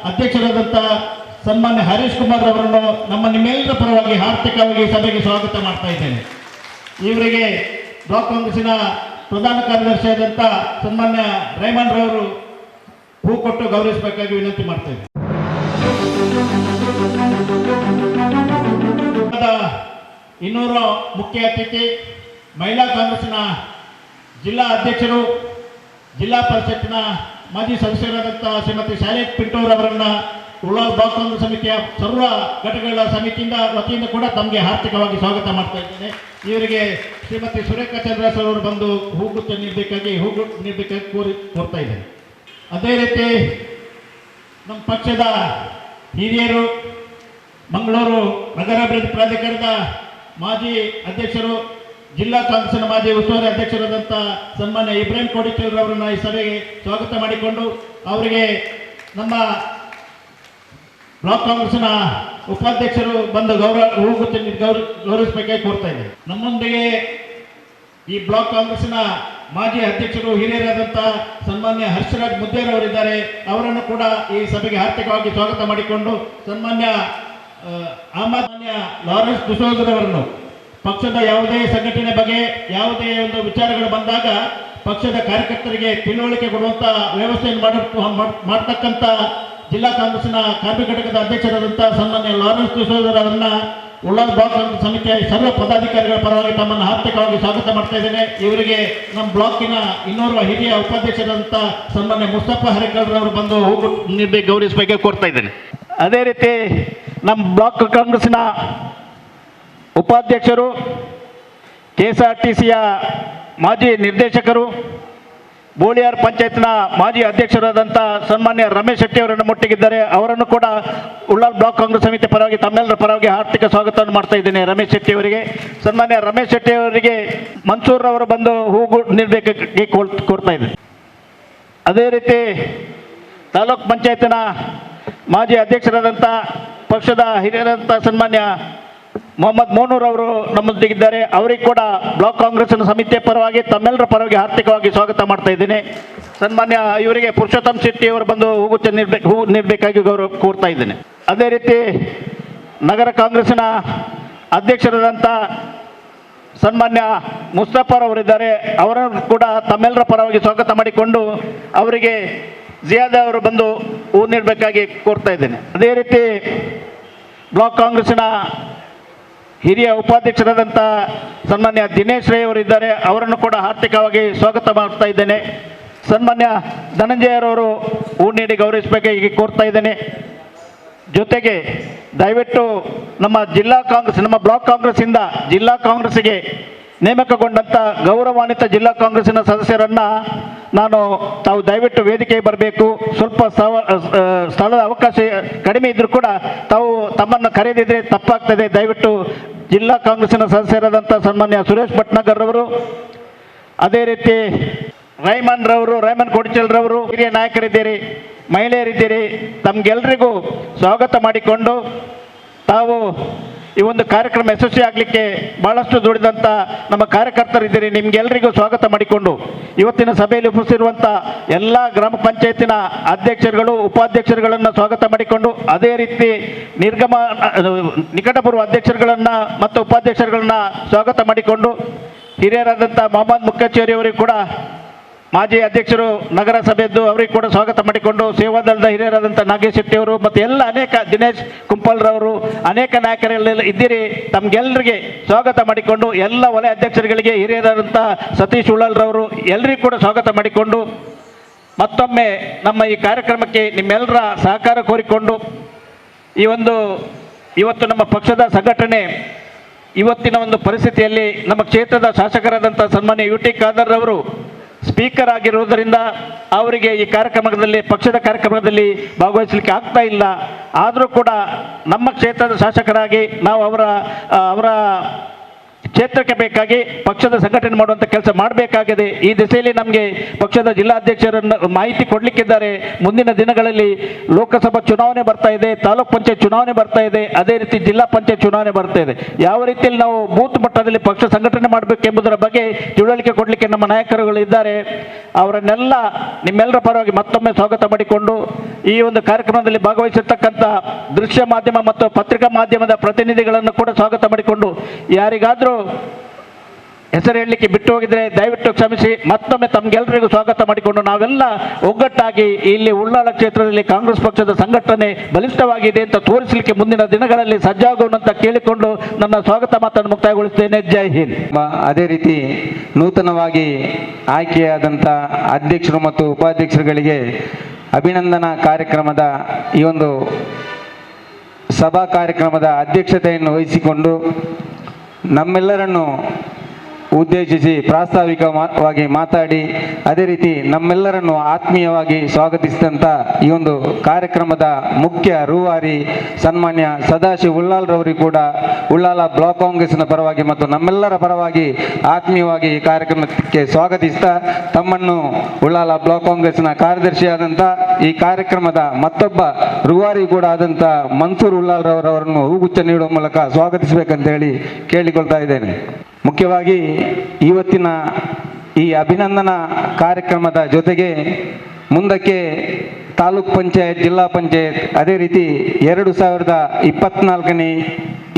ಅಧ್ಯಕ್ಷರಾದಂಥ ಸನ್ಮಾನ್ಯ ಹರೀಶ್ ಕುಮಾರ್ ಅವರನ್ನು ನಿಮ್ಮೆಲ್ಲರ ಪರವಾಗಿ ಹಾರ್ದಿಕವಾಗಿ ಸಭೆಗೆ ಸ್ವಾಗತ ಮಾಡ್ತಾ ಇದ್ದೇನೆ. ಇವರಿಗೆ ಬ್ಲಾಕ್ ಕಾಂಗ್ರೆಸ್ಸಿನ ಪ್ರಧಾನ ಕಾರ್ಯದರ್ಶಿಯಾದಂಥ ಸನ್ಮಾನ್ಯ ರೈಮನ್ ರವರು ಹೂ ಕೊಟ್ಟು ಗೌರವಿಸಬೇಕಾಗಿ ವಿನಂತಿ ಮಾಡ್ತಾ ಇದ್ದೇನೆ. ಇನ್ನೂರು ಮುಖ್ಯ ಅತಿಥಿ ಮಹಿಳಾ ಕಾಂಗ್ರೆಸ್ಸಿನ ಜಿಲ್ಲಾ ಅಧ್ಯಕ್ಷರು, ಜಿಲ್ಲಾ ಪರಿಷತ್ತಿನ ಮಾಜಿ ಸದಸ್ಯರಾದಂಥ ಶ್ರೀಮತಿ ಶಾಲೇಟ್ ಪಿಂಟೂರ್ ಅವರನ್ನು ಉಳ್ಳಾಲ್ ಬ್ಲಾಕ್ ಕಾಂಗ್ರೆಸ್ ಸಮಿತಿಯ ಸರ್ವ ಘಟಕಗಳ ಸಮಿತಿಯಿಂದ ವತಿಯಿಂದ ಕೂಡ ತಮಗೆ ಹಾರ್ದಿಕವಾಗಿ ಸ್ವಾಗತ ಮಾಡ್ತಾ ಇದ್ದೇನೆ. ಇವರಿಗೆ ಶ್ರೀಮತಿ ಸುರೇಖಾ ಚಂದ್ರಾಸ್ ಅವರು ಬಂದು ಹೂಗುಚ್ಚ ನೀಡಬೇಕಾಗಿ ಕೋರ್ತಾ ಇದ್ದೇನೆ. ಅದೇ ರೀತಿ ನಮ್ಮ ಪಕ್ಷದ ಹಿರಿಯರು, ಮಂಗಳೂರು ನಗರಾಭಿವೃದ್ಧಿ ಪ್ರಾಧಿಕಾರದ ಮಾಜಿ ಅಧ್ಯಕ್ಷರು, ಜಿಲ್ಲಾ ಕಾಂಗ್ರೆಸ್ನ ಮಾಜಿ ಉಸ್ತುವಾರಿ ಅಧ್ಯಕ್ಷರಾದಂಥ ಸನ್ಮಾನ್ಯ ಇಬ್ರಾಹಿಂ ಕೋಡಿಚೂರ್ ಅವರನ್ನು ಈ ಸಭೆಗೆ ಸ್ವಾಗತ ಮಾಡಿಕೊಂಡು ಅವರಿಗೆ ನಮ್ಮ ಬ್ಲಾಕ್ ಕಾಂಗ್ರೆಸ್ನ ಉಪಾಧ್ಯಕ್ಷರು ಬಂದು ಗೌರವಿಸಬೇಕಾಗಿ ಕೋರ್ತಾ ಇದ್ದಾರೆ. ನಮ್ಮೊಂದಿಗೆ ಈ ಬ್ಲಾಕ್ ಕಾಂಗ್ರೆಸ್ನ ಮಾಜಿ ಅಧ್ಯಕ್ಷರು ಹಿರಿಯರಾದಂಥ ಸನ್ಮಾನ್ಯ ಹರ್ಷರಾಜ್ ಮುದ್ದೇರ್ ಅವರಿದ್ದಾರೆ. ಅವರನ್ನು ಕೂಡ ಈ ಸಭೆಗೆ ಹಾರ್ದಿಕವಾಗಿ ಸ್ವಾಗತ ಮಾಡಿಕೊಂಡು ಸನ್ಮಾನ್ಯ ಮಾನ್ಯ ಲಾರೆನ್ಸ್ ಡಿಸೋಜರ್ ಅವರನ್ನು ಪಕ್ಷದ ಯಾವುದೇ ಸಂಘಟನೆ ಬಗ್ಗೆ ಯಾವುದೇ ಒಂದು ವಿಚಾರಗಳು ಬಂದಾಗ ಪಕ್ಷದ ಕಾರ್ಯಕರ್ತರಿಗೆ ತಿಳುವಳಿಕೆ ಕೊಡುವಂಥ ವ್ಯವಸ್ಥೆಯನ್ನು ಮಾಡತಕ್ಕಂಥ ಜಿಲ್ಲಾ ಕಾಂಗ್ರೆಸ್ನ ಕಾರ್ಮಿಕ ಘಟಕದ ಅಧ್ಯಕ್ಷರಾದಂಥ ಸನ್ಮಾನ್ಯ ಲಾರೆನ್ಸ್ ಡಿಸೋಜರ್ ಅವರನ್ನ ಉಳ್ಳಾಲ್ ಬ್ಲಾಕ್ ಕಾಂಗ್ರೆಸ್ ಸಮಿತಿಯ ಸರ್ವ ಪದಾಧಿಕಾರಿಗಳ ಪರವಾಗಿ ತಮ್ಮನ್ನು ಹಾರ್ದಿಕವಾಗಿ ಸ್ವಾಗತ ಮಾಡ್ತಾ ಇದ್ದೇನೆ. ಇವರಿಗೆ ನಮ್ಮ ಬ್ಲಾಕಿನ ಇನ್ನೋರ್ವ ಹಿರಿಯ ಉಪಾಧ್ಯಕ್ಷರಾದಂಥ ಸನ್ಮಾನ್ಯ ಮುಸ್ತಫಾ ಹರೇಕಲ್ರವರು ಬಂದು ಹೂಗು ನೀಡಬೇಕು ಗೌರವಿಸಬೇಕಾಗಿ ಕೋರ್ತಾ ಇದ್ದೇನೆ. ಅದೇ ರೀತಿ ನಮ್ಮ ಬ್ಲಾಕ್ ಕಾಂಗ್ರೆಸ್ನ ಉಪಾಧ್ಯಕ್ಷರು, KSRTCಯ ಮಾಜಿ ನಿರ್ದೇಶಕರು, ಬೋಳಿಯಾರ್ ಪಂಚಾಯತ್ನ ಮಾಜಿ ಅಧ್ಯಕ್ಷರಾದಂಥ ಸನ್ಮಾನ್ಯ ರಮೇಶ್ ಶೆಟ್ಟಿ ಅವರನ್ನು ಮುಟ್ಟಿಗಿದ್ದಾರೆ. ಅವರನ್ನು ಕೂಡ ಉಳ್ಳಾಲ್ ಬ್ಲಾಕ್ ಕಾಂಗ್ರೆಸ್ ಸಮಿತಿ ಪರವಾಗಿ ತಮ್ಮೆಲ್ಲರ ಪರವಾಗಿ ಆರ್ಥಿಕ ಸ್ವಾಗತವನ್ನು ಮಾಡ್ತಾ ಇದ್ದೇನೆ. ರಮೇಶ್ ಶೆಟ್ಟಿ ಅವರಿಗೆ, ಸನ್ಮಾನ್ಯ ರಮೇಶ್ ಶೆಟ್ಟಿ ಅವರಿಗೆ ಮನ್ಸೂರ್ ಅವರು ಬಂದು ಹೂಗು ನೀಡಬೇಕಾಗಿ ಕೋರ್ತಾ ಇದ್ದೇನೆ. ಅದೇ ರೀತಿ ತಾಲೂಕ್ ಪಂಚಾಯತಿನ ಮಾಜಿ ಅಧ್ಯಕ್ಷರಾದಂಥ ಪಕ್ಷದ ಹಿರಿಯರಾದಂಥ ಸನ್ಮಾನ್ಯ ಮೊಹಮ್ಮದ್ ಮೋನೂರ್ ಅವರು ನಮ್ಮೊಂದಿಗಿದ್ದಾರೆ. ಅವರಿಗೆ ಕೂಡ ಬ್ಲಾಕ್ ಕಾಂಗ್ರೆಸ್ನ ಸಮಿತಿಯ ಪರವಾಗಿ ತಮ್ಮೆಲ್ಲರ ಪರವಾಗಿ ಆರ್ಥಿಕವಾಗಿ ಸ್ವಾಗತ ಮಾಡ್ತಾ ಇದ್ದೇನೆ. ಸನ್ಮಾನ್ಯ ಇವರಿಗೆ ಪುರುಷೋತ್ತಮ್ ಶೆಟ್ಟಿ ಅವರು ಬಂದು ಹೂ ನೀಡಬೇಕಾಗಿ ಕೋರ್ತಾ ಇದ್ದೇನೆ. ಅದೇ ರೀತಿ ನಗರ ಕಾಂಗ್ರೆಸ್ಸಿನ ಅಧ್ಯಕ್ಷರಾದಂಥ ಸನ್ಮಾನ್ಯ ಮುಸ್ತಫಾರ್ ಅವರಿದ್ದಾರೆ. ಅವರನ್ನು ಕೂಡ ತಮ್ಮೆಲ್ಲರ ಪರವಾಗಿ ಸ್ವಾಗತ ಮಾಡಿಕೊಂಡು ಅವರಿಗೆ ಜಿಯಾದ ಅವರು ಬಂದು ಹೂ ನೀಡಬೇಕಾಗಿ ಕೋರ್ತಾ ಇದ್ದೇನೆ. ಅದೇ ರೀತಿ ಬ್ಲಾಕ್ ಕಾಂಗ್ರೆಸ್ಸಿನ ಹಿರಿಯ ಉಪಾಧ್ಯಕ್ಷರಾದಂಥ ಸನ್ಮಾನ್ಯ ದಿನೇಶ್ ರೈ ಅವರಿದ್ದಾರೆ. ಅವರನ್ನು ಕೂಡ ಆರ್ಥಿಕವಾಗಿ ಸ್ವಾಗತ ಮಾಡ್ತಾ ಇದ್ದೇನೆ. ಸನ್ಮಾನ್ಯ ಧನಂಜಯರವರು ಹೂ ನೀಡಿ ಗೌರವಿಸಬೇಕಾಗಿ ಕೋರ್ತಾ ಇದ್ದೇನೆ. ಜೊತೆಗೆ ದಯವಿಟ್ಟು ನಮ್ಮ ಬ್ಲಾಕ್ ಕಾಂಗ್ರೆಸ್ಸಿಂದ ಜಿಲ್ಲಾ ಕಾಂಗ್ರೆಸ್ಸಿಗೆ ನೇಮಕಗೊಂಡಂಥ ಗೌರವಾನ್ವಿತ ಜಿಲ್ಲಾ ಕಾಂಗ್ರೆಸ್ಸಿನ ಸದಸ್ಯರನ್ನು ತಾವು ದಯವಿಟ್ಟು ವೇದಿಕೆಗೆ ಬರಬೇಕು. ಸ್ವಲ್ಪ ಸ್ಥಳದ ಅವಕಾಶ ಕಡಿಮೆ ಇದ್ದರೂ ಕೂಡ ತಾವು ತಮ್ಮನ್ನು ಕರೆದಿದ್ರೆ ತಪ್ಪಾಗ್ತದೆ. ದಯವಿಟ್ಟು ಜಿಲ್ಲಾ ಕಾಂಗ್ರೆಸ್ಸಿನ ಸದಸ್ಯರಾದಂಥ ಸನ್ಮಾನ್ಯ ಸುರೇಶ್ ಭಟ್ನಗರ್ ರವರು, ಅದೇ ರೀತಿ ರೈಮನ್ ಕೋಡಿಚಲ್ರವರು ಹಿರಿಯ ನಾಯಕರಿದ್ದೀರಿ, ಮಹಿಳೆಯರಿದ್ದೀರಿ. ತಮಗೆಲ್ಲರಿಗೂ ಸ್ವಾಗತ ಮಾಡಿಕೊಂಡು ತಾವು ಈ ಒಂದು ಕಾರ್ಯಕ್ರಮ ಯಶಸ್ವಿ ಆಗಲಿಕ್ಕೆ ಭಾಳಷ್ಟು ದುಡಿದಂಥ ನಮ್ಮ ಕಾರ್ಯಕರ್ತರಿದ್ದೀರಿ. ನಿಮಗೆಲ್ಲರಿಗೂ ಸ್ವಾಗತ ಮಾಡಿಕೊಂಡು ಇವತ್ತಿನ ಸಭೆಯಲ್ಲಿ ಉಪಸ್ಥಿತಿರುವಂಥ ಎಲ್ಲ ಗ್ರಾಮ ಪಂಚಾಯತಿನ ಅಧ್ಯಕ್ಷರುಗಳು, ಉಪಾಧ್ಯಕ್ಷರುಗಳನ್ನು ಸ್ವಾಗತ ಮಾಡಿಕೊಂಡು ಅದೇ ರೀತಿ ನಿಕಟಪೂರ್ವ ಅಧ್ಯಕ್ಷರುಗಳನ್ನು ಮತ್ತು ಉಪಾಧ್ಯಕ್ಷರುಗಳನ್ನು ಸ್ವಾಗತ ಮಾಡಿಕೊಂಡು ಹಿರಿಯರಾದಂಥ ಮೊಹಮ್ಮದ್ ಮುಕ್ಕಚ್ಚೇರಿ ಅವರಿಗೆ ಕೂಡ ಮಾಜಿ ಅಧ್ಯಕ್ಷರು ನಗರಸಭೆಯದ್ದು ಅವರಿಗೆ ಕೂಡ ಸ್ವಾಗತ ಮಾಡಿಕೊಂಡು ಸೇವಾದಳದ ಹಿರಿಯರಾದಂಥ ನಾಗೇಶ್ ಶೆಟ್ಟಿ ಅವರು ಮತ್ತು ಎಲ್ಲ ಅನೇಕ ದಿನೇಶ್ ಕುಂಪಲ್ರವರು ಅನೇಕ ನಾಯಕರೆಲ್ಲ ಇದ್ದೀರಿ. ತಮಗೆಲ್ಲರಿಗೆ ಸ್ವಾಗತ ಮಾಡಿಕೊಂಡು ಎಲ್ಲ ವಲಯ ಅಧ್ಯಕ್ಷರುಗಳಿಗೆ ಹಿರಿಯರಾದಂಥ ಸತೀಶ್ ಉಳ್ಳಾಲ್ರವರು ಎಲ್ಲರಿಗೂ ಕೂಡ ಸ್ವಾಗತ ಮಾಡಿಕೊಂಡು ಮತ್ತೊಮ್ಮೆ ನಮ್ಮ ಈ ಕಾರ್ಯಕ್ರಮಕ್ಕೆ ನಿಮ್ಮೆಲ್ಲರ ಸಹಕಾರ ಕೋರಿಕೊಂಡು ಇವತ್ತು ನಮ್ಮ ಪಕ್ಷದ ಸಂಘಟನೆ ಇವತ್ತಿನ ಒಂದು ಪರಿಸ್ಥಿತಿಯಲ್ಲಿ ನಮ್ಮ ಕ್ಷೇತ್ರದ ಶಾಸಕರಾದಂಥ ಸನ್ಮಾನ್ಯ UT ಖಾದರ್ ಅವರು ಸ್ಪೀಕರ್ ಆಗಿರುವುದರಿಂದ ಅವರಿಗೆ ಈ ಪಕ್ಷದ ಕಾರ್ಯಕ್ರಮದಲ್ಲಿ ಭಾಗವಹಿಸಲಿಕ್ಕೆ ಆಗ್ತಾ ಇಲ್ಲ. ಆದರೂ ಕೂಡ ನಮ್ಮ ಕ್ಷೇತ್ರದ ಶಾಸಕರಾಗಿ ನಾವು ಅವರ ಕ್ಷೇತ್ರಕ್ಕೆ ಬೇಕಾಗಿ ಪಕ್ಷದ ಸಂಘಟನೆ ಮಾಡುವಂಥ ಕೆಲಸ ಮಾಡಬೇಕಾಗಿದೆ. ಈ ದಿಸೆಯಲ್ಲಿ ನಮಗೆ ಪಕ್ಷದ ಜಿಲ್ಲಾಧ್ಯಕ್ಷರನ್ನು ಮಾಹಿತಿ ಕೊಡಲಿಕ್ಕಿದ್ದಾರೆ. ಮುಂದಿನ ದಿನಗಳಲ್ಲಿ ಲೋಕಸಭಾ ಚುನಾವಣೆ ಬರ್ತಾ ಇದೆ, ತಾಲೂಕ್ ಪಂಚಾಯತ್ ಚುನಾವಣೆ ಬರ್ತಾ ಇದೆ, ಅದೇ ರೀತಿ ಜಿಲ್ಲಾ ಪಂಚಾಯತ್ ಚುನಾವಣೆ ಬರ್ತಾ ಇದೆ. ಯಾವ ರೀತಿಯಲ್ಲಿ ನಾವು ಬೂತ್ ಮಟ್ಟದಲ್ಲಿ ಪಕ್ಷ ಸಂಘಟನೆ ಮಾಡಬೇಕೆಂಬುದರ ಬಗ್ಗೆ ತಿಳುವಳಿಕೆ ಕೊಡಲಿಕ್ಕೆ ನಮ್ಮ ನಾಯಕರುಗಳು ಇದ್ದಾರೆ. ಅವರನ್ನೆಲ್ಲ ನಿಮ್ಮೆಲ್ಲರ ಪರವಾಗಿ ಮತ್ತೊಮ್ಮೆ ಸ್ವಾಗತ ಮಾಡಿಕೊಂಡು ಈ ಒಂದು ಕಾರ್ಯಕ್ರಮದಲ್ಲಿ ಭಾಗವಹಿಸಿರ್ತಕ್ಕಂಥ ದೃಶ್ಯ ಮಾಧ್ಯಮ ಮತ್ತು ಪತ್ರಿಕಾ ಮಾಧ್ಯಮದ ಪ್ರತಿನಿಧಿಗಳನ್ನು ಕೂಡ ಸ್ವಾಗತ ಮಾಡಿಕೊಂಡು, ಯಾರಿಗಾದರೂ ಹೆಸರು ಹೇಳಲಿಕ್ಕೆ ಬಿಟ್ಟು ಹೋಗಿದ್ರೆ ದಯವಿಟ್ಟು ಕ್ಷಮಿಸಿ. ಮತ್ತೊಮ್ಮೆ ತಮಗೆಲ್ಲರಿಗೂ ಸ್ವಾಗತ ಮಾಡಿಕೊಂಡು ನಾವೆಲ್ಲ ಒಗ್ಗಟ್ಟಾಗಿ ಇಲ್ಲಿ ಉಳ್ಳಾಲ ಕ್ಷೇತ್ರದಲ್ಲಿ ಕಾಂಗ್ರೆಸ್ ಪಕ್ಷದ ಸಂಘಟನೆ ಬಲಿಷ್ಠವಾಗಿದೆ ಅಂತ ತೋರಿಸಲಿಕ್ಕೆ ಮುಂದಿನ ದಿನಗಳಲ್ಲಿ ಸಜ್ಜಾಗುವಂತ ಕೇಳಿಕೊಂಡು ನನ್ನ ಸ್ವಾಗತ ಮಾತನ್ನು ಮುಕ್ತಾಯಗೊಳಿಸುತ್ತೇನೆ. ಜೈ ಹಿಂದ್. ಅದೇ ರೀತಿ ನೂತನವಾಗಿ ಆಯ್ಕೆಯಾದಂಥ ಅಧ್ಯಕ್ಷರು ಮತ್ತು ಉಪಾಧ್ಯಕ್ಷರುಗಳಿಗೆ ಅಭಿನಂದನಾ ಕಾರ್ಯಕ್ರಮದ ಈ ಒಂದು ಸಭಾ ಕಾರ್ಯಕ್ರಮದ ಅಧ್ಯಕ್ಷತೆಯನ್ನು ವಹಿಸಿಕೊಂಡು ನಮ್ಮೆಲ್ಲರನ್ನು ಉದ್ದೇಶಿಸಿ ಪ್ರಾಸ್ತಾವಿಕವಾಗಿ ಮಾತಾಡಿ ಅದೇ ರೀತಿ ನಮ್ಮೆಲ್ಲರನ್ನು ಆತ್ಮೀಯವಾಗಿ ಸ್ವಾಗತಿಸಿದಂಥ ಈ ಒಂದು ಕಾರ್ಯಕ್ರಮದ ಮುಖ್ಯ ರೂವಾರಿ ಸನ್ಮಾನ್ಯ ಸದಾಶಿವ ಉಳ್ಳಾಲ್ರವರಿಗೂ ಕೂಡ ಉಳ್ಳಾಲ ಬ್ಲಾಕ್ ಕಾಂಗ್ರೆಸ್ನ ಪರವಾಗಿ ಮತ್ತು ನಮ್ಮೆಲ್ಲರ ಪರವಾಗಿ ಆತ್ಮೀಯವಾಗಿ ಈ ಕಾರ್ಯಕ್ರಮಕ್ಕೆ ಸ್ವಾಗತಿಸ್ತಾ ತಮ್ಮನ್ನು ಉಳ್ಳಾಲ ಬ್ಲಾಕ್ ಕಾಂಗ್ರೆಸ್ನ ಕಾರ್ಯದರ್ಶಿಯಾದಂಥ ಈ ಕಾರ್ಯಕ್ರಮದ ಮತ್ತೊಬ್ಬ ರೂವಾರಿ ಕೂಡ ಆದಂಥ ಮನ್ಸೂರ್ ಉಳ್ಳಾಲ್ರವರನ್ನು ಹೂಗುಚ್ಛ ನೀಡುವ ಮೂಲಕ ಸ್ವಾಗತಿಸಬೇಕಂತ ಹೇಳಿ ಕೇಳಿಕೊಳ್ತಾ ಇದ್ದೇನೆ. ಮುಖ್ಯವಾಗಿ ಇವತ್ತಿನ ಈ ಅಭಿನಂದನಾ ಕಾರ್ಯಕ್ರಮದ ಜೊತೆಗೆ ಮುಂದಕ್ಕೆ ತಾಲೂಕ್ ಪಂಚಾಯತ್, ಜಿಲ್ಲಾ ಪಂಚಾಯತ್, ಅದೇ ರೀತಿ 2024ನೇ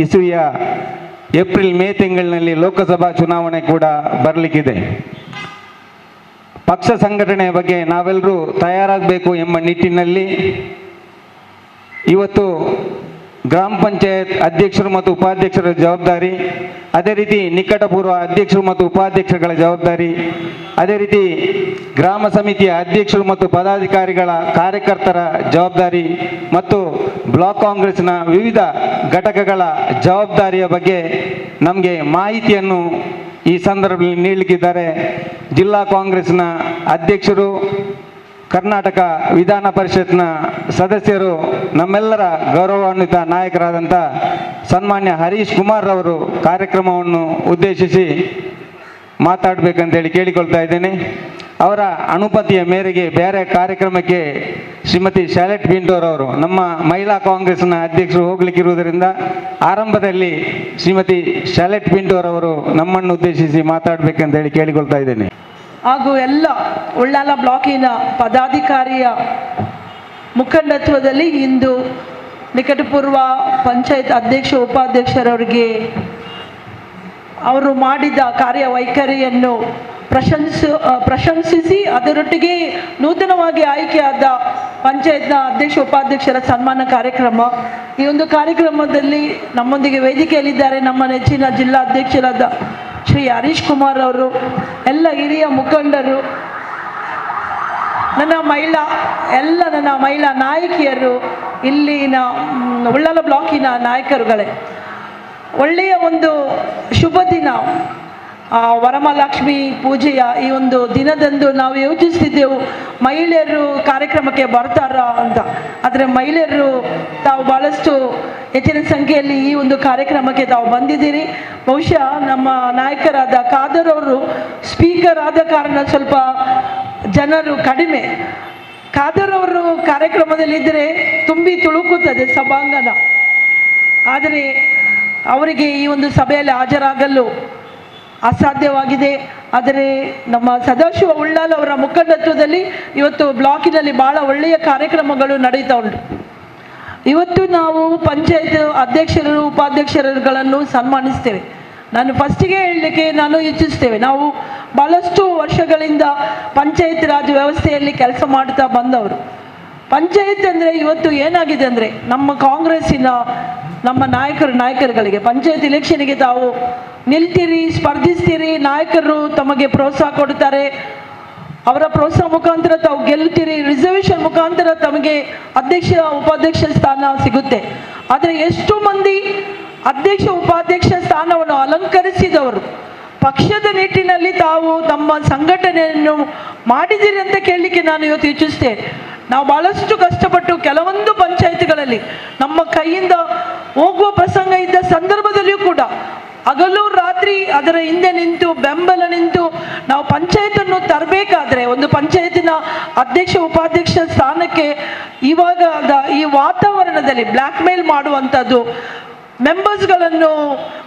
ಇಸವಿಯ ಏಪ್ರಿಲ್ ಮೇ ತಿಂಗಳಿನಲ್ಲಿ ಲೋಕಸಭಾ ಚುನಾವಣೆ ಕೂಡ ಬರಲಿಕ್ಕಿದೆ. ಪಕ್ಷ ಸಂಘಟನೆಯ ಬಗ್ಗೆ ನಾವೆಲ್ಲರೂ ತಯಾರಾಗಬೇಕು ಎಂಬ ನಿಟ್ಟಿನಲ್ಲಿ ಇವತ್ತು ಗ್ರಾಮ ಪಂಚಾಯತ್ ಅಧ್ಯಕ್ಷರು ಮತ್ತು ಉಪಾಧ್ಯಕ್ಷರ ಜವಾಬ್ದಾರಿ, ಅದೇ ರೀತಿ ನಿಕಟಪೂರ್ವ ಅಧ್ಯಕ್ಷರು ಮತ್ತು ಉಪಾಧ್ಯಕ್ಷರುಗಳ ಜವಾಬ್ದಾರಿ, ಅದೇ ರೀತಿ ಗ್ರಾಮ ಸಮಿತಿಯ ಅಧ್ಯಕ್ಷರು ಮತ್ತು ಪದಾಧಿಕಾರಿಗಳ ಕಾರ್ಯಕರ್ತರ ಜವಾಬ್ದಾರಿ ಮತ್ತು ಬ್ಲಾಕ್ ಕಾಂಗ್ರೆಸ್ನ ವಿವಿಧ ಘಟಕಗಳ ಜವಾಬ್ದಾರಿಯ ಬಗ್ಗೆ ನಮಗೆ ಮಾಹಿತಿಯನ್ನು ಈ ಸಂದರ್ಭದಲ್ಲಿ ನೀಡಲಿಕ್ಕಿದ್ದಾರೆ. ಜಿಲ್ಲಾ ಕಾಂಗ್ರೆಸ್ನ ಅಧ್ಯಕ್ಷರು, ಕರ್ನಾಟಕ ವಿಧಾನ ಪರಿಷತ್ನ ಸದಸ್ಯರು, ನಮ್ಮೆಲ್ಲರ ಗೌರವಾನ್ವಿತ ನಾಯಕರಾದಂಥ ಸನ್ಮಾನ್ಯ ಹರೀಶ್ ಕುಮಾರ್ ಅವರು ಕಾರ್ಯಕ್ರಮವನ್ನು ಉದ್ದೇಶಿಸಿ ಮಾತಾಡಬೇಕಂತೇಳಿ ಕೇಳಿಕೊಳ್ತಾ ಇದ್ದೇನೆ. ಅವರ ಅನುಮತಿಯ ಮೇರೆಗೆ ಬೇರೆ ಕಾರ್ಯಕ್ರಮಕ್ಕೆ ಶ್ರೀಮತಿ ಶಾಲೆಟ್ ಪಿಂಟೋರವರು, ನಮ್ಮ ಮಹಿಳಾ ಕಾಂಗ್ರೆಸ್ನ ಅಧ್ಯಕ್ಷರು, ಹೋಗ್ಲಿಕ್ಕಿರುವುದರಿಂದ ಆರಂಭದಲ್ಲಿ ಶ್ರೀಮತಿ ಶಾಲೆಟ್ ಪಿಂಟೋರವರು ನಮ್ಮನ್ನು ಉದ್ದೇಶಿಸಿ ಮಾತಾಡಬೇಕಂತೇಳಿ ಕೇಳಿಕೊಳ್ತಾ ಇದ್ದೇನೆ. ಹಾಗೂ ಎಲ್ಲ ಉಳ್ಳಾಲ ಬ್ಲಾಕಿನ ಪದಾಧಿಕಾರಿಯ ಮುಖಂಡತ್ವದಲ್ಲಿ ಇಂದು ನಿಕಟಪೂರ್ವ ಪಂಚಾಯತ್ ಅಧ್ಯಕ್ಷ ಉಪಾಧ್ಯಕ್ಷರವರಿಗೆ ಅವರು ಮಾಡಿದ ಕಾರ್ಯವೈಖರಿಯನ್ನು ಪ್ರಶಂಸಿಸಿ ಅದರೊಟ್ಟಿಗೆ ನೂತನವಾಗಿ ಆಯ್ಕೆಯಾದ ಪಂಚಾಯತ್ನ ಅಧ್ಯಕ್ಷ ಉಪಾಧ್ಯಕ್ಷರ ಸನ್ಮಾನ ಕಾರ್ಯಕ್ರಮ. ಈ ಒಂದು ಕಾರ್ಯಕ್ರಮದಲ್ಲಿ ನಮ್ಮೊಂದಿಗೆ ವೇದಿಕೆಯಲ್ಲಿದ್ದಾರೆ ನಮ್ಮ ನೆಚ್ಚಿನ ಜಿಲ್ಲಾಧ್ಯಕ್ಷರಾದ ಶ್ರೀ ಹರೀಶ್ ಕುಮಾರ್ ಅವರು, ಎಲ್ಲ ಹಿರಿಯ ಮುಖಂಡರು, ನನ್ನ ಮಹಿಳಾ ನಾಯಕಿಯರು, ಇಲ್ಲಿನ ಉಳ್ಳಾಲ ಬ್ಲಾಕಿನ ನಾಯಕರುಗಳೇ, ಒಳ್ಳೆಯ ಒಂದು ಶುಭ ದಿನ, ವರಮಹಾಲಕ್ಷ್ಮಿ ಪೂಜೆಯ ಈ ಒಂದು ದಿನದಂದು ನಾವು ಯೋಚಿಸ್ತಿದ್ದೆವು ಮಹಿಳೆಯರು ಕಾರ್ಯಕ್ರಮಕ್ಕೆ ಬರ್ತಾರ ಅಂತ. ಆದರೆ ಮಹಿಳೆಯರು ತಾವು ಭಾಳಷ್ಟು ಹೆಚ್ಚಿನ ಸಂಖ್ಯೆಯಲ್ಲಿ ಈ ಒಂದು ಕಾರ್ಯಕ್ರಮಕ್ಕೆ ತಾವು ಬಂದಿದ್ದೀರಿ. ಬಹುಶಃ ನಮ್ಮ ನಾಯಕರಾದ ಖಾದರ್ ಅವರು ಸ್ಪೀಕರ್ ಆದ ಕಾರಣ ಸ್ವಲ್ಪ ಜನರು ಕಡಿಮೆ. ಖಾದರ್ ಅವರು ಕಾರ್ಯಕ್ರಮದಲ್ಲಿದ್ದರೆ ತುಂಬಿ ತುಳುಕುತ್ತದೆ ಸಭಾಂಗಣ. ಆದರೆ ಅವರಿಗೆ ಈ ಒಂದು ಸಭೆಯಲ್ಲಿ ಹಾಜರಾಗಲು ಅಸಾಧ್ಯವಾಗಿದೆ. ಆದರೆ ನಮ್ಮ ಸದಾಶಿವ ಉಳ್ಳಾಲ್ ಅವರ ಮುಖಂಡತ್ವದಲ್ಲಿ ಇವತ್ತು ಬ್ಲಾಕಿನಲ್ಲಿ ಭಾಳ ಒಳ್ಳೆಯ ಕಾರ್ಯಕ್ರಮಗಳು ನಡೀತಾ ಉಂಟು. ಇವತ್ತು ನಾವು ಪಂಚಾಯತ್ ಅಧ್ಯಕ್ಷರು, ಉಪಾಧ್ಯಕ್ಷರುಗಳನ್ನು ಸನ್ಮಾನಿಸ್ತೇವೆ. ನಾನು ಫಸ್ಟಿಗೆ ಹೇಳಲಿಕ್ಕೆ ಇಚ್ಛಿಸ್ತೇವೆ, ನಾವು ಭಾಳಷ್ಟು ವರ್ಷಗಳಿಂದ ಪಂಚಾಯತ್ ರಾಜ್ ವ್ಯವಸ್ಥೆಯಲ್ಲಿ ಕೆಲಸ ಮಾಡ್ತಾ ಬಂದವರು. ಪಂಚಾಯತ್ ಅಂದರೆ ಇವತ್ತು ಏನಾಗಿದೆ ಅಂದರೆ ನಮ್ಮ ಕಾಂಗ್ರೆಸ್ಸಿನ ನಮ್ಮ ನಾಯಕರುಗಳಿಗೆ ಪಂಚಾಯತ್ ಇಲೆಕ್ಷನ್ಗೆ ತಾವು ನಿಲ್ತೀರಿ, ಸ್ಪರ್ಧಿಸ್ತೀರಿ, ನಾಯಕರು ತಮಗೆ ಪ್ರೋತ್ಸಾಹ ಕೊಡ್ತಾರೆ, ಅವರ ಪ್ರೋತ್ಸಾಹ ಮುಖಾಂತರ ತಾವು ಗೆಲ್ತೀರಿ, ರಿಸರ್ವೇಷನ್ ಮುಖಾಂತರ ತಮಗೆ ಅಧ್ಯಕ್ಷ ಉಪಾಧ್ಯಕ್ಷ ಸ್ಥಾನ ಸಿಗುತ್ತೆ. ಆದರೆ ಎಷ್ಟು ಮಂದಿ ಅಧ್ಯಕ್ಷ ಉಪಾಧ್ಯಕ್ಷ ಸ್ಥಾನವನ್ನು ಅಲಂಕರಿಸಿದವರು ಪಕ್ಷದ ನಿಟ್ಟಿನಲ್ಲಿ ತಾವು ತಮ್ಮ ಸಂಘಟನೆಯನ್ನು ಮಾಡಿದ್ದೀರಿ ಅಂತ ಕೇಳಲಿಕ್ಕೆ ನಾನು ಇವತ್ತು ಇಚ್ಛಿಸ್ತೇನೆ. ನಾವು ಭಾಳಷ್ಟು ಕಷ್ಟಪಟ್ಟು ಕೆಲವೊಂದು ಪಂಚಾಯತ್ಗಳಲ್ಲಿ ನಮ್ಮ ಕೈಯಿಂದ ಹೋಗುವ ಪ್ರಸಂಗ ಇದ್ದ ಸಂದರ್ಭದಲ್ಲಿಯೂ ಕೂಡ ಹಗಲು ರಾತ್ರಿ ಅದರ ಹಿಂದೆ ನಿಂತು ಬೆಂಬಲ ನಿಂತು ನಾವು ಪಂಚಾಯತನ್ನು ತರಬೇಕಾದ್ರೆ ಒಂದು ಪಂಚಾಯತಿನ ಅಧ್ಯಕ್ಷ ಉಪಾಧ್ಯಕ್ಷ ಸ್ಥಾನಕ್ಕೆ ಇವಾಗ ಈ ವಾತಾವರಣದಲ್ಲಿ ಬ್ಲ್ಯಾಕ್ ಮೇಲ್ ಮಾಡುವಂಥದ್ದು, ಮೆಂಬರ್ಸ್ಗಳನ್ನು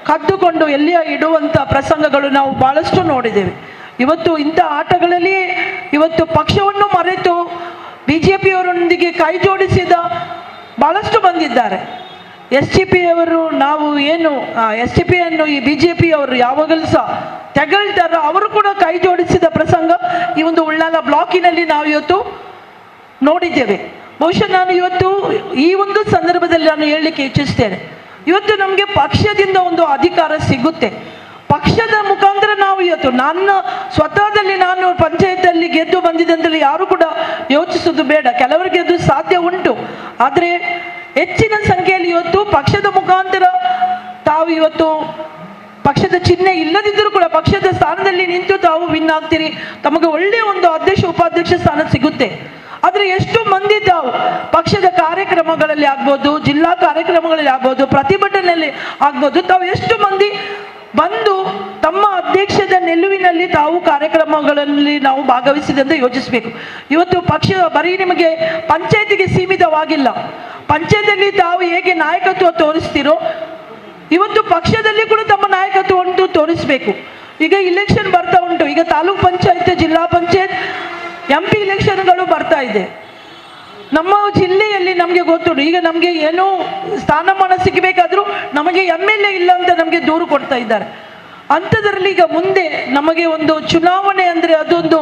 ಕದ್ದುಕೊಂಡು ಎಲ್ಲಿಯ ಇಡುವಂಥ ಪ್ರಸಂಗಗಳು ನಾವು ಬಹಳಷ್ಟು ನೋಡಿದ್ದೇವೆ. ಇವತ್ತು ಇಂಥ ಆಟಗಳಲ್ಲಿ ಇವತ್ತು ಪಕ್ಷವನ್ನು ಮರೆತು BJPಯವರೊಂದಿಗೆ ಕೈ ಜೋಡಿಸಿದ ಬಹಳಷ್ಟು ಬಂದಿದ್ದಾರೆ. STP ಅವರು ನಾವು ಏನು STP ಅನ್ನು ಈ BJPಯವರು ಯಾವಾಗಲೂ ಸಹ ತೆಗಳ್ತಾರೋ ಅವರು ಕೂಡ ಕೈ ಜೋಡಿಸಿದ ಪ್ರಸಂಗ ಈ ಒಂದು ಉಳ್ಳಾಲ ಬ್ಲಾಕಿನಲ್ಲಿ ನಾವು ಇವತ್ತು ನೋಡಿದ್ದೇವೆ. ಬಹುಶಃ ನಾನು ಇವತ್ತು ಈ ಒಂದು ಸಂದರ್ಭದಲ್ಲಿ ನಾನು ಹೇಳಲಿಕ್ಕೆ ಇಚ್ಛಿಸ್ತೇನೆ, ಇವತ್ತು ನಮಗೆ ಪಕ್ಷದಿಂದ ಒಂದು ಅಧಿಕಾರ ಸಿಗುತ್ತೆ. ಪಕ್ಷದ ಮುಖಾಂತರ ನಾವು ಇವತ್ತು ನನ್ನ ಸ್ವತಃದಲ್ಲಿ ನಾನು ಪಂಚಾಯತಲ್ಲಿ ಗೆದ್ದು ಬಂದಿದ್ದೆ ಅಂತೇಳಿ ಯಾರು ಕೂಡ ಯೋಚಿಸೋದು ಬೇಡ. ಕೆಲವರಿಗೆ ಅದು ಸಾಧ್ಯ ಉಂಟು, ಆದರೆ ಹೆಚ್ಚಿನ ಸಂಖ್ಯೆಯಲ್ಲಿ ಇವತ್ತು ಪಕ್ಷದ ಮುಖಾಂತರ ತಾವು ಇವತ್ತು ಪಕ್ಷದ ಚಿಹ್ನೆ ಇಲ್ಲದಿದ್ದರೂ ಕೂಡ ಪಕ್ಷದ ಸ್ಥಾನದಲ್ಲಿ ನಿಂತು ತಾವು ವಿನ್ ಆಗ್ತೀರಿ, ತಮಗೆ ಒಳ್ಳೆಯ ಒಂದು ಅಧ್ಯಕ್ಷ ಉಪಾಧ್ಯಕ್ಷ ಸ್ಥಾನ ಸಿಗುತ್ತೆ. ಆದರೆ ಎಷ್ಟು ಮಂದಿ ತಾವು ಪಕ್ಷದ ಕಾರ್ಯಕ್ರಮಗಳಲ್ಲಿ ಆಗ್ಬೋದು, ಜಿಲ್ಲಾ ಕಾರ್ಯಕ್ರಮಗಳಲ್ಲಿ ಆಗ್ಬೋದು, ಪ್ರತಿಭಟನೆಯಲ್ಲಿ ಆಗ್ಬೋದು, ತಾವು ಎಷ್ಟು ಮಂದಿ ಬಂದು ತಮ್ಮ ಅಧ್ಯಕ್ಷದ ನಿಲುವಿನಲ್ಲಿ ತಾವು ಕಾರ್ಯಕ್ರಮಗಳಲ್ಲಿ ನಾವು ಭಾಗವಹಿಸಿದೆ ಅಂತ ಯೋಚಿಸಬೇಕು. ಇವತ್ತು ಪಕ್ಷ ಬರೀ ನಿಮಗೆ ಪಂಚಾಯತಿಗೆ ಸೀಮಿತವಾಗಿಲ್ಲ. ಪಂಚಾಯತಿಯಲ್ಲಿ ತಾವು ಹೇಗೆ ನಾಯಕತ್ವ ತೋರಿಸ್ತೀರೋ ಇವತ್ತು ಪಕ್ಷದಲ್ಲಿ ಕೂಡ ತಮ್ಮ ನಾಯಕತ್ವವನ್ನು ತೋರಿಸಬೇಕು. ಈಗ ಇಲೆಕ್ಷನ್ ಬರ್ತಾ ಉಂಟು, ಈಗ ತಾಲೂಕ್ ಪಂಚಾಯತ್, ಜಿಲ್ಲಾ ಪಂಚಾಯತ್, MP ಇಲೆಕ್ಷನ್ಗಳು ಬರ್ತಾ ಇದೆ. ನಮ್ಮ ಜಿಲ್ಲೆಯಲ್ಲಿ ನಮಗೆ ಗೊತ್ತುಂಟು, ಈಗ ನಮಗೆ ಏನೋ ಸ್ಥಾನಮಾನ ಸಿಗಬೇಕಾದ್ರೂ ನಮಗೆ MLA ಇಲ್ಲ ಅಂತ ನಮಗೆ ದೂರು ಕೊಡ್ತಾ ಇದ್ದಾರೆ. ಅಂಥದ್ರಲ್ಲಿ ಈಗ ಮುಂದೆ ನಮಗೆ ಒಂದು ಚುನಾವಣೆ ಅಂದರೆ ಅದೊಂದು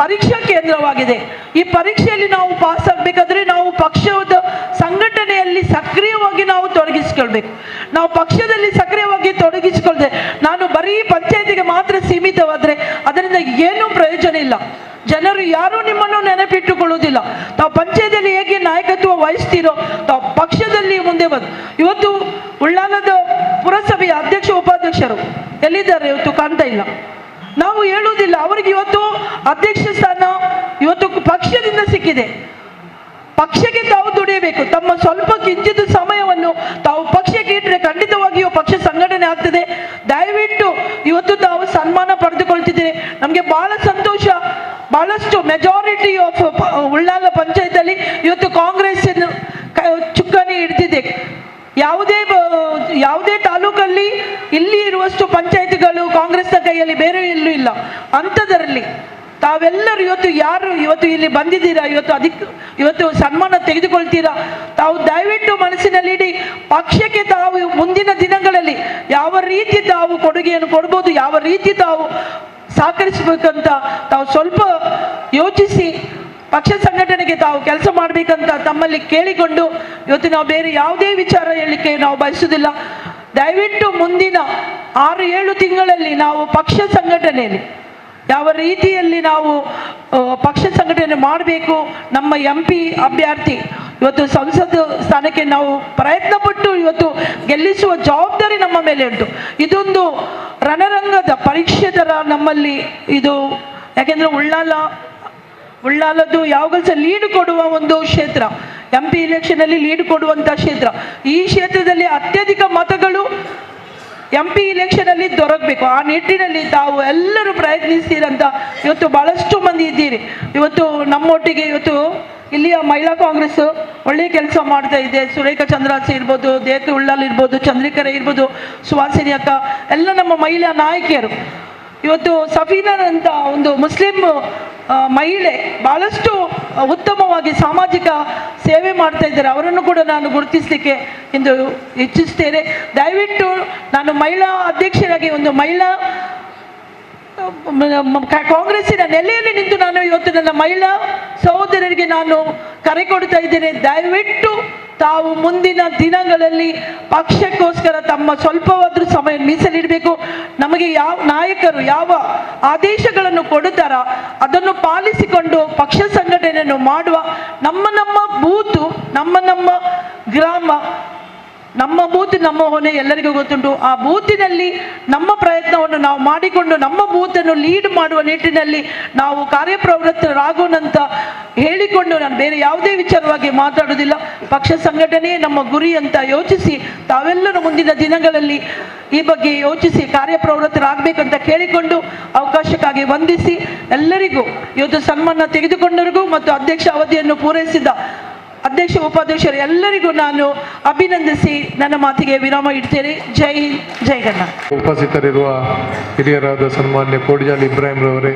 ಪರೀಕ್ಷಾ ಕೇಂದ್ರವಾಗಿದೆ. ಈ ಪರೀಕ್ಷೆಯಲ್ಲಿ ನಾವು ಪಾಸ್ ಆಗಬೇಕಾದ್ರೆ ನಾವು ಪಕ್ಷದ ಸಂಘಟನೆಯಲ್ಲಿ ಸಕ್ರಿಯವಾಗಿ ನಾವು ತೊಡಗಿಸಿಕೊಳ್ಬೇಕು. ನಾವು ಪಕ್ಷದಲ್ಲಿ ಸಕ್ರಿಯವಾಗಿ ತೊಡಗಿಸಿಕೊಳ್ಳದೆ ನಾನು ಬರೀ ಪಂಚಾಯತಿಗೆ ಮಾತ್ರ ಸೀಮಿತವಾದರೆ ಅದರಿಂದ ಏನೂ ಪ್ರಯೋಜನ ಇಲ್ಲ. ಜನರು ಯಾರೂ ನಿಮ್ಮನ್ನು ನೆನಪಿಟ್ಟುಕೊಳ್ಳುವುದಿಲ್ಲ. ತಾವು ಪಂಚಾಯತಿಯಲ್ಲಿ ಹೇಗೆ ನಾಯಕತ್ವ ವಹಿಸ್ತೀರೋ ತಾವು ಪಕ್ಷದಲ್ಲಿ ಮುಂದೆ ಬಂದು ಇವತ್ತು ಉಳ್ಳಾಲದ ಪುರಸಭೆಯ ಅಧ್ಯಕ್ಷ ಉಪಾಧ್ಯಕ್ಷರು ಎಲ್ಲಿದ್ದಾರೆ ಇವತ್ತು ಕಾಣ್ತಾ ಇಲ್ಲ. ನಾವು ಹೇಳುವುದಿಲ್ಲ, ಅವರಿಗೆ ಇವತ್ತು ಅಧ್ಯಕ್ಷ ಸ್ಥಾನ ಇವತ್ತು ಪಕ್ಷದಿಂದ ಸಿಕ್ಕಿದೆ. ಪಕ್ಷಕ್ಕೆ ತಾವು ದುಡಿಯಬೇಕು. ತಮ್ಮ ಸ್ವಲ್ಪ ಕಿಂಚಿತ್ ಸಮಯವನ್ನು ತಾವು ಪಕ್ಷಕ್ಕೆ ಇಟ್ಟರೆ ಖಂಡಿತವಾಗಿಯೂ ಪಕ್ಷ ಸಂಘಟನೆ ಆಗ್ತದೆ. ದಯವಿಟ್ಟು ಇವತ್ತು ತಾವು ಸನ್ಮಾನ ಪಡೆದುಕೊಳ್ತಿದ್ದೀರಿ, ನಮಗೆ ಬಹಳ ಸಂತೋಷ. ಬಹಳಷ್ಟು ಮೆಜಾರಿಟಿ ಆಫ್ ಉಳ್ಳಾಲ ಪಂಚಾಯತಲ್ಲಿ ಇವತ್ತು ಕಾಂಗ್ರೆಸ್ ಚುಕ್ಕಾಣಿ ಹಿಡಿದಿದೆ. ಯಾವುದೇ ತಾಲೂಕಲ್ಲಿ ಇಲ್ಲಿ ಇರುವಷ್ಟು ಪಂಚಾಯತಿಗಳು ಕಾಂಗ್ರೆಸ್ನ ಕೈಯಲ್ಲಿ ಬೇರೆ ಎಲ್ಲೂ ಇಲ್ಲ. ಅಂಥದ್ರಲ್ಲಿ ತಾವೆಲ್ಲರೂ ಇವತ್ತು ಇಲ್ಲಿ ಬಂದಿದ್ದೀರಾ, ಇವತ್ತು ಸನ್ಮಾನ ತೆಗೆದುಕೊಳ್ತೀರಾ, ತಾವು ದಯವಿಟ್ಟು ಮನಸ್ಸಿನಲ್ಲಿಡಿ. ಪಕ್ಷಕ್ಕೆ ತಾವು ಮುಂದಿನ ದಿನಗಳಲ್ಲಿ ಯಾವ ರೀತಿ ತಾವು ಕೊಡುಗೆಯನ್ನು ಕೊಡ್ಬೋದು, ಯಾವ ರೀತಿ ತಾವು ಸಹಕರಿಸಬೇಕಂತ ತಾವು ಸ್ವಲ್ಪ ಯೋಚಿಸಿ ಪಕ್ಷ ಸಂಘಟನೆಗೆ ತಾವು ಕೆಲಸ ಮಾಡಬೇಕಂತ ತಮ್ಮಲ್ಲಿ ಕೇಳಿಕೊಂಡು ಇವತ್ತು ನಾವು ಬೇರೆ ಯಾವುದೇ ವಿಚಾರ ಹೇಳಲಿಕ್ಕೆ ನಾವು ಬಯಸುವುದಿಲ್ಲ. ದಯವಿಟ್ಟು ಮುಂದಿನ 6-7 ತಿಂಗಳಲ್ಲಿ ನಾವು ಪಕ್ಷ ಸಂಘಟನೆಯಲ್ಲಿ ಯಾವ ರೀತಿಯಲ್ಲಿ ನಾವು ಪಕ್ಷ ಸಂಘಟನೆ ಮಾಡಬೇಕು, ನಮ್ಮ MP ಅಭ್ಯರ್ಥಿ ಇವತ್ತು ಸಂಸತ್ ಸ್ಥಾನಕ್ಕೆ ನಾವು ಪ್ರಯತ್ನ ಪಟ್ಟು ಇವತ್ತು ಗೆಲ್ಲಿಸುವ ಜವಾಬ್ದಾರಿ ನಮ್ಮ ಮೇಲೆ ಉಂಟು. ಇದೊಂದು ರಣರಂಗದ ಪರೀಕ್ಷೆ ಥರ ನಮ್ಮಲ್ಲಿ ಇದು. ಯಾಕೆಂದರೆ ಉಳ್ಳಾಲದ್ದು ಯಾವಾಗಲೂ ಸಹ ಲೀಡ್ ಕೊಡುವ ಒಂದು ಕ್ಷೇತ್ರ, MP ಇಲೆಕ್ಷನಲ್ಲಿ ಲೀಡ್ ಕೊಡುವಂಥ ಕ್ಷೇತ್ರ. ಈ ಕ್ಷೇತ್ರದಲ್ಲಿ ಅತ್ಯಧಿಕ ಮತಗಳು MP ಇಲೆಕ್ಷನಲ್ಲಿ ದೊರಕಬೇಕು. ಆ ನಿಟ್ಟಿನಲ್ಲಿ ತಾವು ಎಲ್ಲರೂ ಪ್ರಯತ್ನಿಸ್ತೀರಂತ ಇವತ್ತು ಬಹಳಷ್ಟು ಮಂದಿ ಇದ್ದೀರಿ. ಇವತ್ತು ನಮ್ಮೊಟ್ಟಿಗೆ ಇವತ್ತು ಇಲ್ಲಿಯ ಮಹಿಳಾ ಕಾಂಗ್ರೆಸ್ ಒಳ್ಳೆಯ ಕೆಲಸ ಮಾಡ್ತಾ ಇದೆ. ಸುರೇಖಾ ಚಂದ್ರಾಸಿ ಇರ್ಬೋದು, ದೇತು ಉಳ್ಳಾಲ್ ಇರ್ಬೋದು, ಚಂದ್ರಿಕರೆ ಇರ್ಬೋದು, ಸುವಾಸಿನಿ ಅಕ್ಕ, ಎಲ್ಲ ನಮ್ಮ ಮಹಿಳಾ ನಾಯಕಿಯರು. ಇವತ್ತು ಸಫೀನರ್ ಅಂತ ಒಂದು ಮುಸ್ಲಿಂ ಮಹಿಳೆ ಬಹಳಷ್ಟು ಉತ್ತಮವಾಗಿ ಸಾಮಾಜಿಕ ಸೇವೆ ಮಾಡ್ತಾ ಇದ್ದಾರೆ. ಅವರನ್ನು ಕೂಡ ನಾನು ಗುರುತಿಸಲಿಕ್ಕೆ ಇಂದು ಇಚ್ಛಿಸ್ತೇನೆ. ದಯವಿಟ್ಟು ನಾನು ಮಹಿಳಾ ಅಧ್ಯಕ್ಷರಾಗಿ ಒಂದು ಮಹಿಳಾ ಕಾಂಗ್ರೆಸ್ಸಿನ ನೆಲೆಯಲ್ಲಿ ನಿಂತು ನಾನು ಇವತ್ತು ನನ್ನ ಮಹಿಳಾ ಸಹೋದರರಿಗೆ ನಾನು ಕರೆ ಕೊಡ್ತಾ ಇದ್ದೇನೆ. ದಯವಿಟ್ಟು ತಾವು ಮುಂದಿನ ದಿನಗಳಲ್ಲಿ ಪಕ್ಷಕ್ಕೋಸ್ಕರ ತಮ್ಮ ಸ್ವಲ್ಪವಾದರೂ ಸಮಯ ಮೀಸಲಿಡಬೇಕು. ನಮಗೆ ಯಾವ ನಾಯಕರು ಯಾವ ಆದೇಶಗಳನ್ನು ಕೊಡುತ್ತಾರ ಅದನ್ನು ಪಾಲಿಸಿಕೊಂಡು ಪಕ್ಷ ಸಂಘಟನೆಯನ್ನು ಮಾಡುವ, ನಮ್ಮ ಬೂತು, ನಮ್ಮ ಗ್ರಾಮ ನಮ್ಮ ಬೂತ್ ನಮ್ಮ ಹೊಣೆ ಎಲ್ಲರಿಗೂ ಗೊತ್ತುಂಟು. ಆ ಬೂತಿನಲ್ಲಿ ನಮ್ಮ ಪ್ರಯತ್ನವನ್ನು ನಾವು ಮಾಡಿಕೊಂಡು ನಮ್ಮ ಬೂತನ್ನು ಲೀಡ್ ಮಾಡುವ ನಿಟ್ಟಿನಲ್ಲಿ ನಾವು ಕಾರ್ಯಪ್ರವೃತ್ತರಾಗೋಣಂತ ಹೇಳಿಕೊಂಡು ನಾನು ಬೇರೆ ಯಾವುದೇ ವಿಚಾರವಾಗಿ ಮಾತಾಡೋದಿಲ್ಲ. ಪಕ್ಷ ಸಂಘಟನೆ ನಮ್ಮ ಗುರಿ ಅಂತ ಯೋಚಿಸಿ ತಾವೆಲ್ಲರೂ ಮುಂದಿನ ದಿನಗಳಲ್ಲಿ ಈ ಬಗ್ಗೆ ಯೋಚಿಸಿ ಕಾರ್ಯಪ್ರವೃತ್ತರಾಗಬೇಕಂತ ಕೇಳಿಕೊಂಡು ಅವಕಾಶಕ್ಕಾಗಿ ವಂದಿಸಿ ಎಲ್ಲರಿಗೂ ಇವತ್ತು ಸನ್ಮಾನ ತೆಗೆದುಕೊಂಡರಿಗೂ ಮತ್ತು ಅಧ್ಯಕ್ಷ ಅವಧಿಯನ್ನು ಪೂರೈಸಿದ ಅಧ್ಯಕ್ಷ ಉಪಾಧ್ಯಕ್ಷರು ಎಲ್ಲರಿಗೂ ನಾನು ಅಭಿನಂದಿಸಿ ನನ್ನ ಮಾತಿಗೆ ವಿರಾಮ ಇಡ್ತೇನೆ. ಜೈ ಹಿಂದ್, ಜೈ ಕರ್ನಾಟಕ. ಉಪಸ್ಥಿತರಿರುವ ಹಿರಿಯರಾದ ಸನ್ಮಾನ್ಯ ಕೋಡಿಜಾಲ್ ಇಬ್ರಾಹಿಂ ರವರೇ,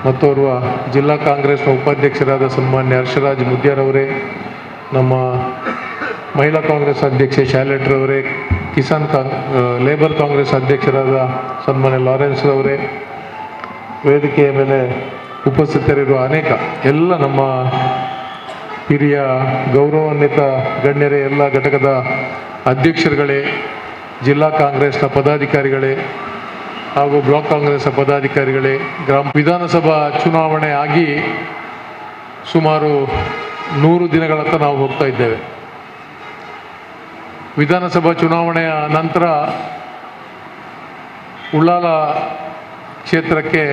ಮತ್ತೋರ್ವ ಜಿಲ್ಲಾ ಕಾಂಗ್ರೆಸ್ನ ಉಪಾಧ್ಯಕ್ಷರಾದ ಸನ್ಮಾನ್ಯ ಹರ್ಷರಾಜ್ ಮುದ್ಯಾರವರೇ, ನಮ್ಮ ಮಹಿಳಾ ಕಾಂಗ್ರೆಸ್ ಅಧ್ಯಕ್ಷೆ ಶಾಲೆಟ್ ರವರೇ, ಲೇಬರ್ ಕಾಂಗ್ರೆಸ್ ಅಧ್ಯಕ್ಷರಾದ ಸನ್ಮಾನ್ಯ ಲಾರೆನ್ಸ್ ರವರೇ, ವೇದಿಕೆಯ ಮೇಲೆ ಉಪಸ್ಥಿತರಿರುವ ಅನೇಕ ಎಲ್ಲ ನಮ್ಮ ಹಿರಿಯ ಗೌರವಾನ್ವಿತ ಗಣ್ಯರೇ, ಎಲ್ಲ ಘಟಕದ ಅಧ್ಯಕ್ಷರುಗಳೇ, ಜಿಲ್ಲಾ ಕಾಂಗ್ರೆಸ್ನ ಪದಾಧಿಕಾರಿಗಳೇ ಹಾಗೂ ಬ್ಲಾಕ್ ಕಾಂಗ್ರೆಸ್ನ ಪದಾಧಿಕಾರಿಗಳೇ, ವಿಧಾನಸಭಾ ಚುನಾವಣೆ ಆಗಿ ಸುಮಾರು 100 ದಿನಗಳತ್ತ ನಾವು ಹೋಗ್ತಾ ಇದ್ದೇವೆ. ವಿಧಾನಸಭಾ ಚುನಾವಣೆಯ ನಂತರ ಉಳ್ಳಾಲ ಕ್ಷೇತ್ರಕ್ಕೆ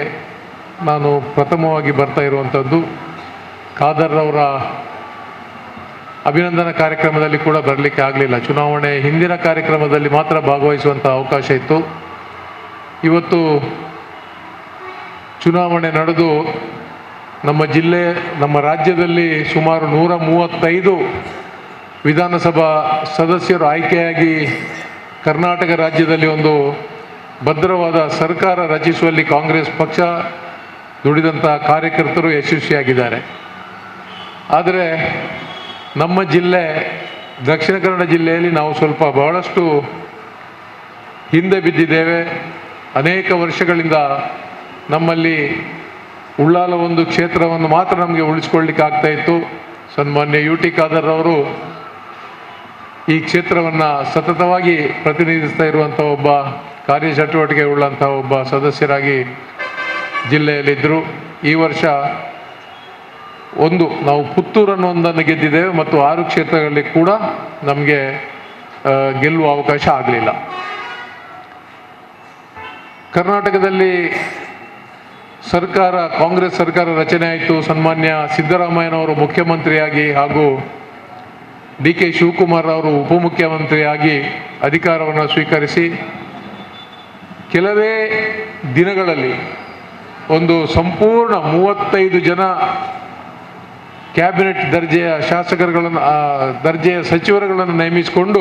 ನಾನು ಪ್ರಥಮವಾಗಿ ಬರ್ತಾ ಇರುವಂಥದ್ದು. ಖಾದರ್ರವರ ಅಭಿನಂದನಾ ಕಾರ್ಯಕ್ರಮದಲ್ಲಿ ಕೂಡ ಬರಲಿಕ್ಕೆ ಆಗಲಿಲ್ಲ. ಚುನಾವಣೆ ಹಿಂದಿನ ಕಾರ್ಯಕ್ರಮದಲ್ಲಿ ಮಾತ್ರ ಭಾಗವಹಿಸುವಂಥ ಅವಕಾಶ ಇತ್ತು. ಇವತ್ತು ಚುನಾವಣೆ ನಡೆದು ನಮ್ಮ ರಾಜ್ಯದಲ್ಲಿ ಸುಮಾರು 135 ವಿಧಾನಸಭಾ ಸದಸ್ಯರು ಆಯ್ಕೆಯಾಗಿ ಕರ್ನಾಟಕ ರಾಜ್ಯದಲ್ಲಿ ಒಂದು ಭದ್ರವಾದ ಸರ್ಕಾರ ರಚಿಸುವಲ್ಲಿ ಕಾಂಗ್ರೆಸ್ ಪಕ್ಷ ದುಡಿದಂಥ ಕಾರ್ಯಕರ್ತರು ಯಶಸ್ವಿಯಾಗಿದ್ದಾರೆ. ಆದರೆ ನಮ್ಮ ಜಿಲ್ಲೆ ದಕ್ಷಿಣ ಕನ್ನಡ ಜಿಲ್ಲೆಯಲ್ಲಿ ನಾವು ಬಹಳಷ್ಟು ಹಿಂದೆ ಬಿದ್ದಿದ್ದೇವೆ. ಅನೇಕ ವರ್ಷಗಳಿಂದ ನಮ್ಮಲ್ಲಿ ಉಳ್ಳಾಲ ಒಂದು ಕ್ಷೇತ್ರವನ್ನು ಮಾತ್ರ ನಮಗೆ ಉಳಿಸ್ಕೊಳ್ಳಿಕ್ಕೆ ಆಗ್ತಾ ಇತ್ತು. ಸನ್ಮಾನ್ಯ ಯು ಟಿ ಖಾದರ್ ಅವರು ಈ ಕ್ಷೇತ್ರವನ್ನು ಸತತವಾಗಿ ಪ್ರತಿನಿಧಿಸ್ತಾ ಇರುವಂಥ ಒಬ್ಬ ಕಾರ್ಯಚಟುವಟಿಕೆ ಉಳ್ಳಂಥ ಒಬ್ಬ ಸದಸ್ಯರಾಗಿ ಜಿಲ್ಲೆಯಲ್ಲಿದ್ದರು. ಈ ವರ್ಷ ನಾವು ಪುತ್ತೂರನ್ನು ಒಂದನ್ನು ಗೆದ್ದಿದ್ದೇವೆ ಮತ್ತು 6 ಕ್ಷೇತ್ರಗಳಲ್ಲಿ ಕೂಡ ನಮಗೆ ಗೆಲ್ಲುವ ಅವಕಾಶ ಆಗಲಿಲ್ಲ. ಕರ್ನಾಟಕದಲ್ಲಿ ಕಾಂಗ್ರೆಸ್ ಸರ್ಕಾರ ರಚನೆ ಆಯಿತು. ಸನ್ಮಾನ್ಯ ಸಿದ್ದರಾಮಯ್ಯನವರು ಮುಖ್ಯಮಂತ್ರಿಯಾಗಿ ಹಾಗೂ ಡಿ ಕೆ ಶಿವಕುಮಾರ್ ಅವರು ಉಪಮುಖ್ಯಮಂತ್ರಿಯಾಗಿ ಅಧಿಕಾರವನ್ನು ಸ್ವೀಕರಿಸಿ ಕೆಲವೇ ದಿನಗಳಲ್ಲಿ ಒಂದು ಸಂಪೂರ್ಣ 35 ಜನ ಕ್ಯಾಬಿನೆಟ್ ದರ್ಜೆಯ ಸಚಿವರುಗಳನ್ನು ನೇಮಿಸಿಕೊಂಡು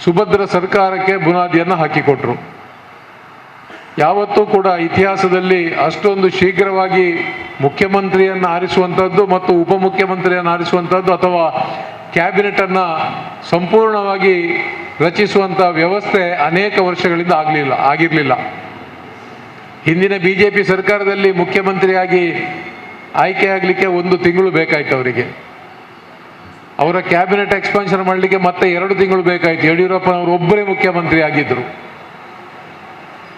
ಸುಭದ್ರ ಸರ್ಕಾರಕ್ಕೆ ಬುನಾದಿಯನ್ನು ಹಾಕಿಕೊಟ್ರು. ಯಾವತ್ತೂ ಕೂಡ ಇತಿಹಾಸದಲ್ಲಿ ಅಷ್ಟೊಂದು ಶೀಘ್ರವಾಗಿ ಮುಖ್ಯಮಂತ್ರಿಯನ್ನು ಆರಿಸುವಂಥದ್ದು ಮತ್ತು ಉಪಮುಖ್ಯಮಂತ್ರಿಯನ್ನು ಆರಿಸುವಂಥದ್ದು ಅಥವಾ ಕ್ಯಾಬಿನೆಟನ್ನು ಸಂಪೂರ್ಣವಾಗಿ ರಚಿಸುವಂಥ ವ್ಯವಸ್ಥೆ ಅನೇಕ ವರ್ಷಗಳಿಂದ ಆಗಿರಲಿಲ್ಲ. ಹಿಂದಿನ BJP ಸರ್ಕಾರದಲ್ಲಿ ಮುಖ್ಯಮಂತ್ರಿಯಾಗಿ ಆಯ್ಕೆಯಾಗಲಿಕ್ಕೆ 1 ತಿಂಗಳು ಬೇಕಾಯಿತು ಅವರಿಗೆ. ಅವರ ಕ್ಯಾಬಿನೆಟ್ ಎಕ್ಸ್ಪಾನ್ಷನ್ ಮಾಡಲಿಕ್ಕೆ ಮತ್ತೆ 2 ತಿಂಗಳು ಬೇಕಾಯಿತು. ಯಡಿಯೂರಪ್ಪನವರು ಒಬ್ಬರೇ ಮುಖ್ಯಮಂತ್ರಿ ಆಗಿದ್ದರು.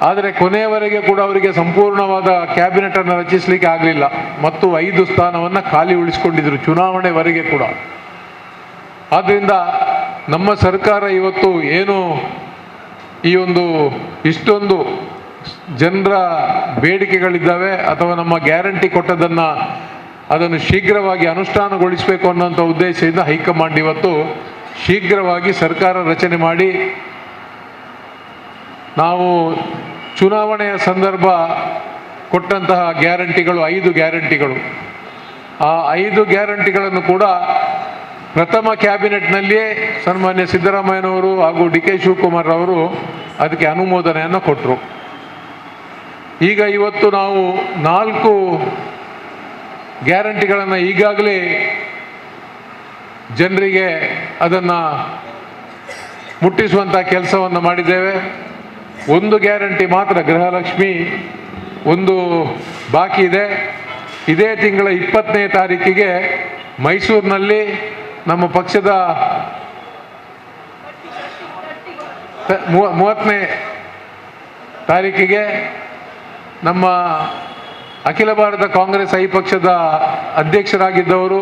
ಆದರೆ ಕೊನೆಯವರೆಗೆ ಕೂಡ ಅವರಿಗೆ ಸಂಪೂರ್ಣವಾದ ಕ್ಯಾಬಿನೆಟನ್ನು ರಚಿಸಲಿಕ್ಕೆ ಆಗಲಿಲ್ಲ ಮತ್ತು 5 ಸ್ಥಾನವನ್ನು ಖಾಲಿ ಉಳಿಸಿಕೊಂಡಿದ್ದರು ಚುನಾವಣೆವರೆಗೆ ಕೂಡ. ಆದ್ದರಿಂದ ನಮ್ಮ ಸರ್ಕಾರ ಇವತ್ತು ಏನು ಇಷ್ಟೊಂದು ಜನರ ಬೇಡಿಕೆಗಳಿದ್ದಾವೆ ಅಥವಾ ನಮ್ಮ ಗ್ಯಾರಂಟಿ ಕೊಟ್ಟದನ್ನು ಅದನ್ನು ಶೀಘ್ರವಾಗಿ ಅನುಷ್ಠಾನಗೊಳಿಸಬೇಕು ಅನ್ನೋಂಥ ಉದ್ದೇಶದಿಂದ ಹೈಕಮಾಂಡ್ ಇವತ್ತು ಶೀಘ್ರವಾಗಿ ಸರ್ಕಾರ ರಚನೆ ಮಾಡಿ ನಾವು ಚುನಾವಣೆಯ ಸಂದರ್ಭ ಕೊಟ್ಟಂತಹ ಗ್ಯಾರಂಟಿಗಳು 5 ಗ್ಯಾರಂಟಿಗಳು, ಆ 5 ಗ್ಯಾರಂಟಿಗಳನ್ನು ಕೂಡ ಪ್ರಥಮ ಕ್ಯಾಬಿನೆಟ್ನಲ್ಲಿಯೇ ಸನ್ಮಾನ್ಯ ಸಿದ್ದರಾಮಯ್ಯನವರು ಹಾಗೂ ಡಿ ಕೆ ಶಿವಕುಮಾರ್ ಅವರು ಅದಕ್ಕೆ ಅನುಮೋದನೆಯನ್ನು ಕೊಟ್ಟರು. ಈಗ ಇವತ್ತು ನಾವು 4 ಗ್ಯಾರಂಟಿಗಳನ್ನು ಈಗಾಗಲೇ ಜನರಿಗೆ ಅದನ್ನು ಮುಟ್ಟಿಸುವಂಥ ಕೆಲಸವನ್ನು ಮಾಡಿದ್ದೇವೆ. 1 ಗ್ಯಾರಂಟಿ ಮಾತ್ರ ಗೃಹಲಕ್ಷ್ಮಿ ಒಂದು ಬಾಕಿ ಇದೆ. ಇದೇ ತಿಂಗಳ 20ನೇ ತಾರೀಕಿಗೆ ಮೈಸೂರಿನಲ್ಲಿ ನಮ್ಮ ಪಕ್ಷದ 30ನೇ ತಾರೀಕಿಗೆ ನಮ್ಮ ಅಖಿಲ ಭಾರತ ಕಾಂಗ್ರೆಸ್ ಪಕ್ಷದ ಅಧ್ಯಕ್ಷರಾಗಿದ್ದವರು,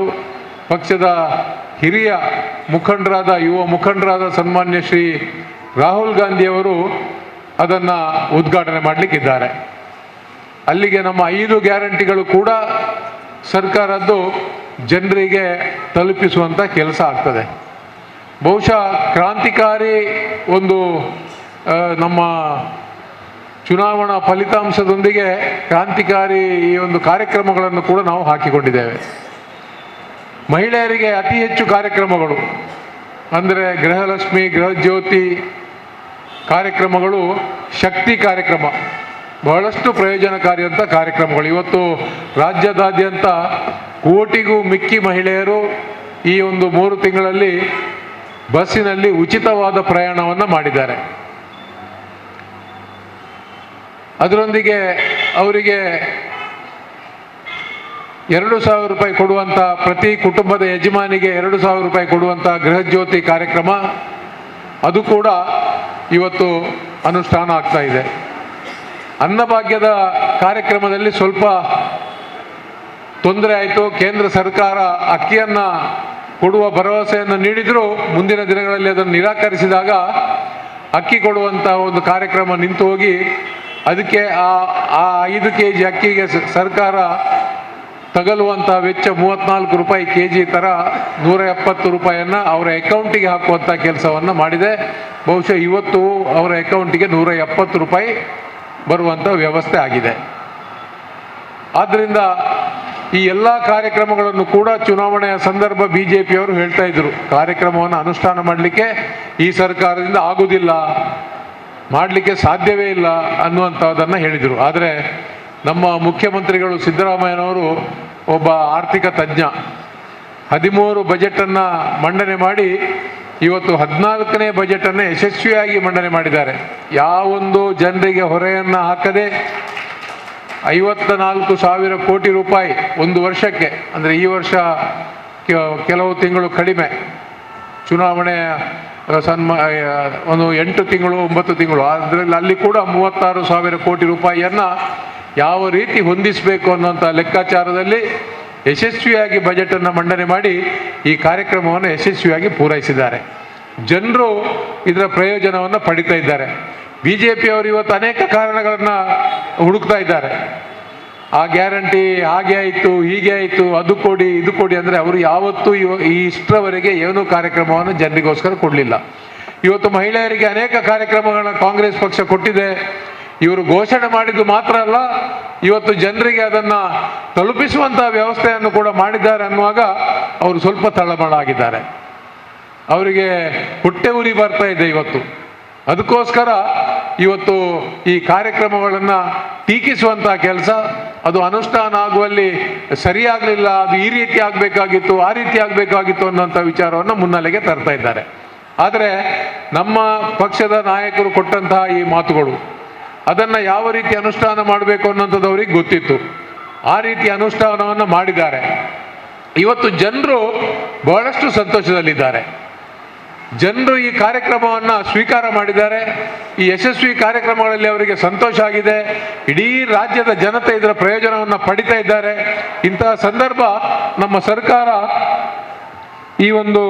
ಪಕ್ಷದ ಹಿರಿಯ ಮುಖಂಡರಾದ ಯುವ ಮುಖಂಡರಾದ ಸನ್ಮಾನ್ಯ ಶ್ರೀ ರಾಹುಲ್ ಗಾಂಧಿಯವರು ಅದನ್ನು ಉದ್ಘಾಟನೆ ಮಾಡಲಿಕ್ಕಿದ್ದಾರೆ. ಅಲ್ಲಿಗೆ ನಮ್ಮ 5 ಗ್ಯಾರಂಟಿಗಳು ಕೂಡ ಸರ್ಕಾರದ್ದು ಜನರಿಗೆ ತಲುಪಿಸುವಂಥ ಕೆಲಸ ಆಗ್ತದೆ. ಬಹುಶಃ ಕ್ರಾಂತಿಕಾರಿ ಒಂದು ನಮ್ಮ ಚುನಾವಣಾ ಫಲಿತಾಂಶದೊಂದಿಗೆ ಕ್ರಾಂತಿಕಾರಿ ಈ ಒಂದು ಕಾರ್ಯಕ್ರಮಗಳನ್ನು ಕೂಡ ನಾವು ಹಾಕಿಕೊಂಡಿದ್ದೇವೆ. ಮಹಿಳೆಯರಿಗೆ ಅತಿ ಹೆಚ್ಚು ಕಾರ್ಯಕ್ರಮಗಳು ಅಂದರೆ ಗೃಹಲಕ್ಷ್ಮಿ, ಗೃಹಜ್ಯೋತಿ ಕಾರ್ಯಕ್ರಮಗಳು, ಶಕ್ತಿ ಕಾರ್ಯಕ್ರಮ ಬಹಳಷ್ಟು ಪ್ರಯೋಜನಕಾರಿ ಅಂತ ಕಾರ್ಯಕ್ರಮಗಳು. ಇವತ್ತು ರಾಜ್ಯದಾದ್ಯಂತ ಕೋಟಿಗೂ ಮಿಕ್ಕಿ ಮಹಿಳೆಯರು ಈ ಒಂದು 3 ತಿಂಗಳಲ್ಲಿ ಬಸ್ಸಿನಲ್ಲಿ ಉಚಿತವಾದ ಪ್ರಯಾಣವನ್ನು ಮಾಡಿದ್ದಾರೆ. ಅದರೊಂದಿಗೆ ಅವರಿಗೆ 2,000 ರೂಪಾಯಿ ಕೊಡುವಂಥ, ಪ್ರತಿ ಕುಟುಂಬದ ಯಜಮಾನಿಗೆ 2,000 ರೂಪಾಯಿ ಕೊಡುವಂಥ ಗೃಹಜ್ಯೋತಿ ಕಾರ್ಯಕ್ರಮ ಅದು ಕೂಡ ಇವತ್ತು ಅನುಷ್ಠಾನ ಆಗ್ತಾ ಇದೆ. ಅನ್ನಭಾಗ್ಯದ ಕಾರ್ಯಕ್ರಮದಲ್ಲಿ ಸ್ವಲ್ಪ ತೊಂದರೆ ಆಯಿತು. ಕೇಂದ್ರ ಸರ್ಕಾರ ಅಕ್ಕಿಯನ್ನು ಕೊಡುವ ಭರವಸೆಯನ್ನು ನೀಡಿದರೂ ಮುಂದಿನ ದಿನಗಳಲ್ಲಿ ಅದನ್ನು ನಿರಾಕರಿಸಿದಾಗ ಅಕ್ಕಿ ಕೊಡುವಂಥ ಒಂದು ಕಾರ್ಯಕ್ರಮ ನಿಂತು ಹೋಗಿ ಅದಕ್ಕೆ ಆ 5 kg ಅಕ್ಕಿಗೆ ಸರ್ಕಾರ ತಗಲುವಂಥ ವೆಚ್ಚ 34 ರೂಪಾಯಿ kg ಥರ 170 ರೂಪಾಯಿಯನ್ನು ಅವರ ಅಕೌಂಟಿಗೆ ಹಾಕುವಂಥ ಕೆಲಸವನ್ನು ಮಾಡಿದೆ. ಬಹುಶಃ ಇವತ್ತು ಅವರ ಅಕೌಂಟಿಗೆ 170 ರೂಪಾಯಿ ಬರುವಂಥ ವ್ಯವಸ್ಥೆ ಆಗಿದೆ. ಆದ್ದರಿಂದ ಈ ಎಲ್ಲ ಕಾರ್ಯಕ್ರಮಗಳನ್ನು ಕೂಡ ಚುನಾವಣೆಯ ಸಂದರ್ಭ BJPಯವರು ಹೇಳ್ತಾ ಇದ್ರು, ಕಾರ್ಯಕ್ರಮವನ್ನು ಅನುಷ್ಠಾನ ಮಾಡಲಿಕ್ಕೆ ಈ ಸರ್ಕಾರದಿಂದ ಆಗುವುದಿಲ್ಲ, ಮಾಡಲಿಕ್ಕೆ ಸಾಧ್ಯವೇ ಇಲ್ಲ ಅನ್ನುವಂಥದ್ದನ್ನು ಹೇಳಿದರು. ಆದರೆ ನಮ್ಮ ಮುಖ್ಯಮಂತ್ರಿಗಳು ಸಿದ್ದರಾಮಯ್ಯನವರು ಒಬ್ಬ ಆರ್ಥಿಕ ತಜ್ಞ, 13 ಬಜೆಟನ್ನು ಮಂಡನೆ ಮಾಡಿ ಇವತ್ತು 14ನೇ ಬಜೆಟನ್ನು ಯಶಸ್ವಿಯಾಗಿ ಮಂಡನೆ ಮಾಡಿದ್ದಾರೆ. ಯಾವೊಂದು ಜನರಿಗೆ ಹೊರೆಯನ್ನು ಹಾಕದೆ 54,000 ಕೋಟಿ ರೂಪಾಯಿ ಒಂದು ವರ್ಷಕ್ಕೆ, ಅಂದರೆ ಈ ವರ್ಷ ಕೆಲವು ತಿಂಗಳು ಕಡಿಮೆ, ಚುನಾವಣೆಯ ಒಂದು 8 ತಿಂಗಳು 9 ತಿಂಗಳು, ಅದರಲ್ಲಿ ಅಲ್ಲಿ ಕೂಡ 36,000 ಕೋಟಿ ರೂಪಾಯಿಯನ್ನು ಯಾವ ರೀತಿ ಹೊಂದಿಸಬೇಕು ಅನ್ನುವಂಥ ಲೆಕ್ಕಾಚಾರದಲ್ಲಿ ಯಶಸ್ವಿಯಾಗಿ ಬಜೆಟನ್ನು ಮಂಡನೆ ಮಾಡಿ ಈ ಕಾರ್ಯಕ್ರಮವನ್ನು ಯಶಸ್ವಿಯಾಗಿ ಪೂರೈಸಿದ್ದಾರೆ. ಜನರು ಇದರ ಪ್ರಯೋಜನವನ್ನು ಪಡಿತಾ ಇದ್ದಾರೆ. BJPಯವರು ಇವತ್ತು ಅನೇಕ ಕಾರಣಗಳನ್ನು ಹುಡುಕ್ತಾ ಇದ್ದಾರೆ. ಆ ಗ್ಯಾರಂಟಿ ಹಾಗೆ ಆಯಿತು, ಹೀಗೆ ಆಯಿತು, ಅದು ಕೊಡಿ ಇದು ಕೊಡಿ ಅಂದರೆ ಅವರು ಯಾವತ್ತೂ ಇಷ್ಟರವರೆಗೆ ಏನೂ ಕಾರ್ಯಕ್ರಮವನ್ನು ಜನರಿಗೋಸ್ಕರ ಕೊಡಲಿಲ್ಲ. ಇವತ್ತು ಮಹಿಳೆಯರಿಗೆ ಅನೇಕ ಕಾರ್ಯಕ್ರಮಗಳನ್ನ ಕಾಂಗ್ರೆಸ್ ಪಕ್ಷ ಕೊಟ್ಟಿದೆ. ಇವರು ಘೋಷಣೆ ಮಾಡಿದ್ದು ಮಾತ್ರ ಅಲ್ಲ, ಇವತ್ತು ಜನರಿಗೆ ಅದನ್ನು ತಲುಪಿಸುವಂಥ ವ್ಯವಸ್ಥೆಯನ್ನು ಕೂಡ ಮಾಡಿದ್ದಾರೆ ಅನ್ನುವಾಗ ಅವರು ಸ್ವಲ್ಪ ತಳಮಳಾಗಿದ್ದಾರೆ. ಅವರಿಗೆ ಹೊಟ್ಟೆ ಉರಿ ಬರ್ತಾ ಇದೆ ಇವತ್ತು. ಅದಕ್ಕೋಸ್ಕರ ಇವತ್ತು ಈ ಕಾರ್ಯಕ್ರಮಗಳನ್ನು ಟೀಕಿಸುವಂಥ ಕೆಲಸ, ಅದು ಅನುಷ್ಠಾನ ಆಗುವಲ್ಲಿ ಸರಿಯಾಗಲಿಲ್ಲ, ಅದು ಈ ರೀತಿ ಆಗಬೇಕಾಗಿತ್ತು, ಆ ರೀತಿ ಆಗಬೇಕಾಗಿತ್ತು ಅನ್ನೋಂಥ ವಿಚಾರವನ್ನು ಮುನ್ನೆಲೆಗೆ ತರ್ತಾ ಇದ್ದಾರೆ. ಆದರೆ ನಮ್ಮ ಪಕ್ಷದ ನಾಯಕರು ಕೊಟ್ಟಂತಹ ಈ ಮಾತುಗಳು, ಅದನ್ನು ಯಾವ ರೀತಿ ಅನುಷ್ಠಾನ ಮಾಡಬೇಕು ಅನ್ನೋಂಥದ್ದು ಅವ್ರಿಗೆ ಗೊತ್ತಿತ್ತು. ಆ ರೀತಿ ಅನುಷ್ಠಾನವನ್ನು ಮಾಡಿದ್ದಾರೆ. ಇವತ್ತು ಜನರು ಬಹಳಷ್ಟು ಸಂತೋಷದಲ್ಲಿದ್ದಾರೆ. ಜನರು ಈ ಕಾರ್ಯಕ್ರಮವನ್ನು ಸ್ವೀಕಾರ ಮಾಡಿದ್ದಾರೆ. ಈ ಯಶಸ್ವಿ ಕಾರ್ಯಕ್ರಮಗಳಲ್ಲಿ ಅವರಿಗೆ ಸಂತೋಷ ಆಗಿದೆ. ಇಡೀ ರಾಜ್ಯದ ಜನತೆ ಇದರ ಪ್ರಯೋಜನವನ್ನು ಪಡಿತಾ ಇದ್ದಾರೆ. ಇಂತಹ ಸಂದರ್ಭ ನಮ್ಮ ಸರ್ಕಾರ ಈ ಒಂದು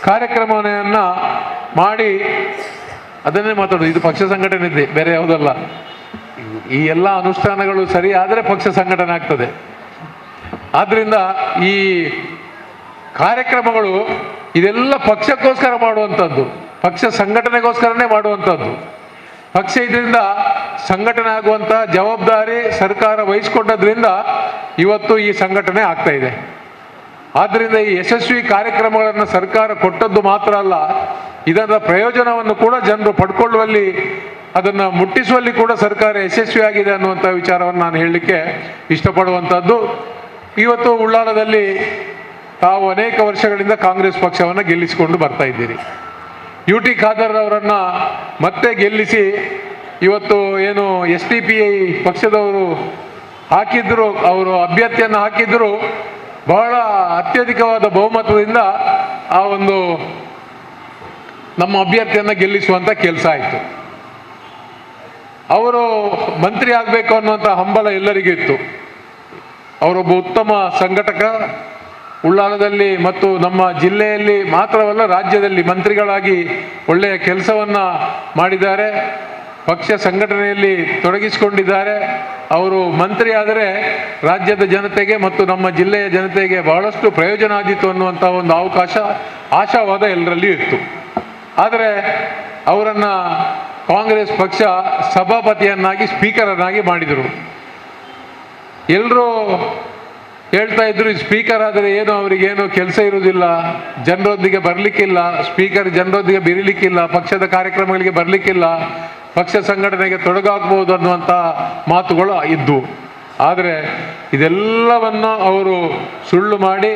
ಕಾರ್ಯಕ್ರಮವನ್ನು ಮಾಡಿ ಅದನ್ನೇ ಮಾತಾಡೋದು, ಇದು ಪಕ್ಷ ಸಂಘಟನೆ ಇದೆ, ಬೇರೆ ಯಾವುದಲ್ಲ. ಈ ಎಲ್ಲ ಅನುಷ್ಠಾನಗಳು ಸರಿ ಆದರೆ ಪಕ್ಷ ಸಂಘಟನೆ ಆಗ್ತದೆ. ಆದ್ದರಿಂದ ಈ ಕಾರ್ಯಕ್ರಮಗಳು ಇದೆಲ್ಲ ಪಕ್ಷಕ್ಕೋಸ್ಕರ ಮಾಡುವಂಥದ್ದು, ಪಕ್ಷ ಸಂಘಟನೆಗೋಸ್ಕರನೇ ಮಾಡುವಂಥದ್ದು. ಪಕ್ಷ ಇದರಿಂದ ಸಂಘಟನೆ ಆಗುವಂಥ ಜವಾಬ್ದಾರಿ ಸರ್ಕಾರ ವಹಿಸಿಕೊಂಡದ್ರಿಂದ ಇವತ್ತು ಈ ಸಂಘಟನೆ ಆಗ್ತಾ ಇದೆ. ಆದ್ದರಿಂದ ಈ ಯಶಸ್ವಿ ಕಾರ್ಯಕ್ರಮಗಳನ್ನು ಸರ್ಕಾರ ಕೊಟ್ಟದ್ದು ಮಾತ್ರ ಅಲ್ಲ, ಇದರ ಪ್ರಯೋಜನವನ್ನು ಕೂಡ ಜನರು ಪಡ್ಕೊಳ್ಳುವಲ್ಲಿ, ಅದನ್ನು ಮುಟ್ಟಿಸುವಲ್ಲಿ ಕೂಡ ಸರ್ಕಾರ ಯಶಸ್ವಿಯಾಗಿದೆ ಅನ್ನುವಂಥ ವಿಚಾರವನ್ನು ನಾನು ಹೇಳಲಿಕ್ಕೆ ಇಷ್ಟಪಡುವಂಥದ್ದು. ಇವತ್ತು ಉಳ್ಳಾಲದಲ್ಲಿ ತಾವು ಅನೇಕ ವರ್ಷಗಳಿಂದ ಕಾಂಗ್ರೆಸ್ ಪಕ್ಷವನ್ನು ಗೆಲ್ಲಿಸಿಕೊಂಡು ಬರ್ತಾ ಇದ್ದೀರಿ. UT ಖಾದರ್ ಅವರನ್ನು ಮತ್ತೆ ಗೆಲ್ಲಿಸಿ ಇವತ್ತು ಏನು SDPI ಪಕ್ಷದವರು ಹಾಕಿದ್ರು, ಅವರು ಅಭ್ಯರ್ಥಿಯನ್ನು ಹಾಕಿದ್ರು, ಬಹಳ ಅತ್ಯಧಿಕವಾದ ಬಹುಮತದಿಂದ ಆ ಒಂದು ನಮ್ಮ ಅಭ್ಯರ್ಥಿಯನ್ನು ಗೆಲ್ಲಿಸುವಂಥ ಕೆಲಸ ಆಯಿತು. ಅವರು ಮಂತ್ರಿ ಆಗಬೇಕು ಅನ್ನುವಂಥ ಹಂಬಲ ಎಲ್ಲರಿಗೂ ಇತ್ತು. ಅವರೊಬ್ಬ ಉತ್ತಮ ಸಂಘಟಕ, ಉಳ್ಳಾಲದಲ್ಲಿ ಮತ್ತು ನಮ್ಮ ಜಿಲ್ಲೆಯಲ್ಲಿ ಮಾತ್ರವಲ್ಲ ರಾಜ್ಯದಲ್ಲಿ ಮಂತ್ರಿಗಳಾಗಿ ಒಳ್ಳೆಯ ಕೆಲಸವನ್ನು ಮಾಡಿದ್ದಾರೆ. ಪಕ್ಷ ಸಂಘಟನೆಯಲ್ಲಿ ತೊಡಗಿಸಿಕೊಂಡಿದ್ದಾರೆ. ಅವರು ಮಂತ್ರಿ ಆದರೆ ರಾಜ್ಯದ ಜನತೆಗೆ ಮತ್ತು ನಮ್ಮ ಜಿಲ್ಲೆಯ ಜನತೆಗೆ ಬಹಳಷ್ಟು ಪ್ರಯೋಜನ ಆದೀತು ಅನ್ನುವಂಥ ಒಂದು ಆಶಾವಾದ ಎಲ್ಲರಲ್ಲಿಯೂ ಇತ್ತು. ಆದರೆ ಅವರನ್ನು ಕಾಂಗ್ರೆಸ್ ಪಕ್ಷ ಸಭಾಪತಿಯನ್ನಾಗಿ ಸ್ಪೀಕರನ್ನಾಗಿ ಮಾಡಿದರು. ಎಲ್ಲರೂ ಹೇಳ್ತಾ ಇದ್ರು, ಸ್ಪೀಕರ್ ಆದರೆ ಏನು ಅವರಿಗೇನು ಕೆಲಸ ಇರುವುದಿಲ್ಲ, ಜನರೊಂದಿಗೆ ಬರಲಿಕ್ಕಿಲ್ಲ, ಸ್ಪೀಕರ್ ಜನರೊಂದಿಗೆ ಬೆರೀಲಿಕ್ಕಿಲ್ಲ, ಪಕ್ಷದ ಕಾರ್ಯಕ್ರಮಗಳಿಗೆ ಬರಲಿಕ್ಕಿಲ್ಲ, ಪಕ್ಷ ಸಂಘಟನೆಗೆ ತೊಡಗಾಗಬಹುದು ಅನ್ನುವಂಥ ಮಾತುಗಳು ಇದ್ದವು. ಆದರೆ ಇದೆಲ್ಲವನ್ನು ಅವರು ಸುಳ್ಳು ಮಾಡಿ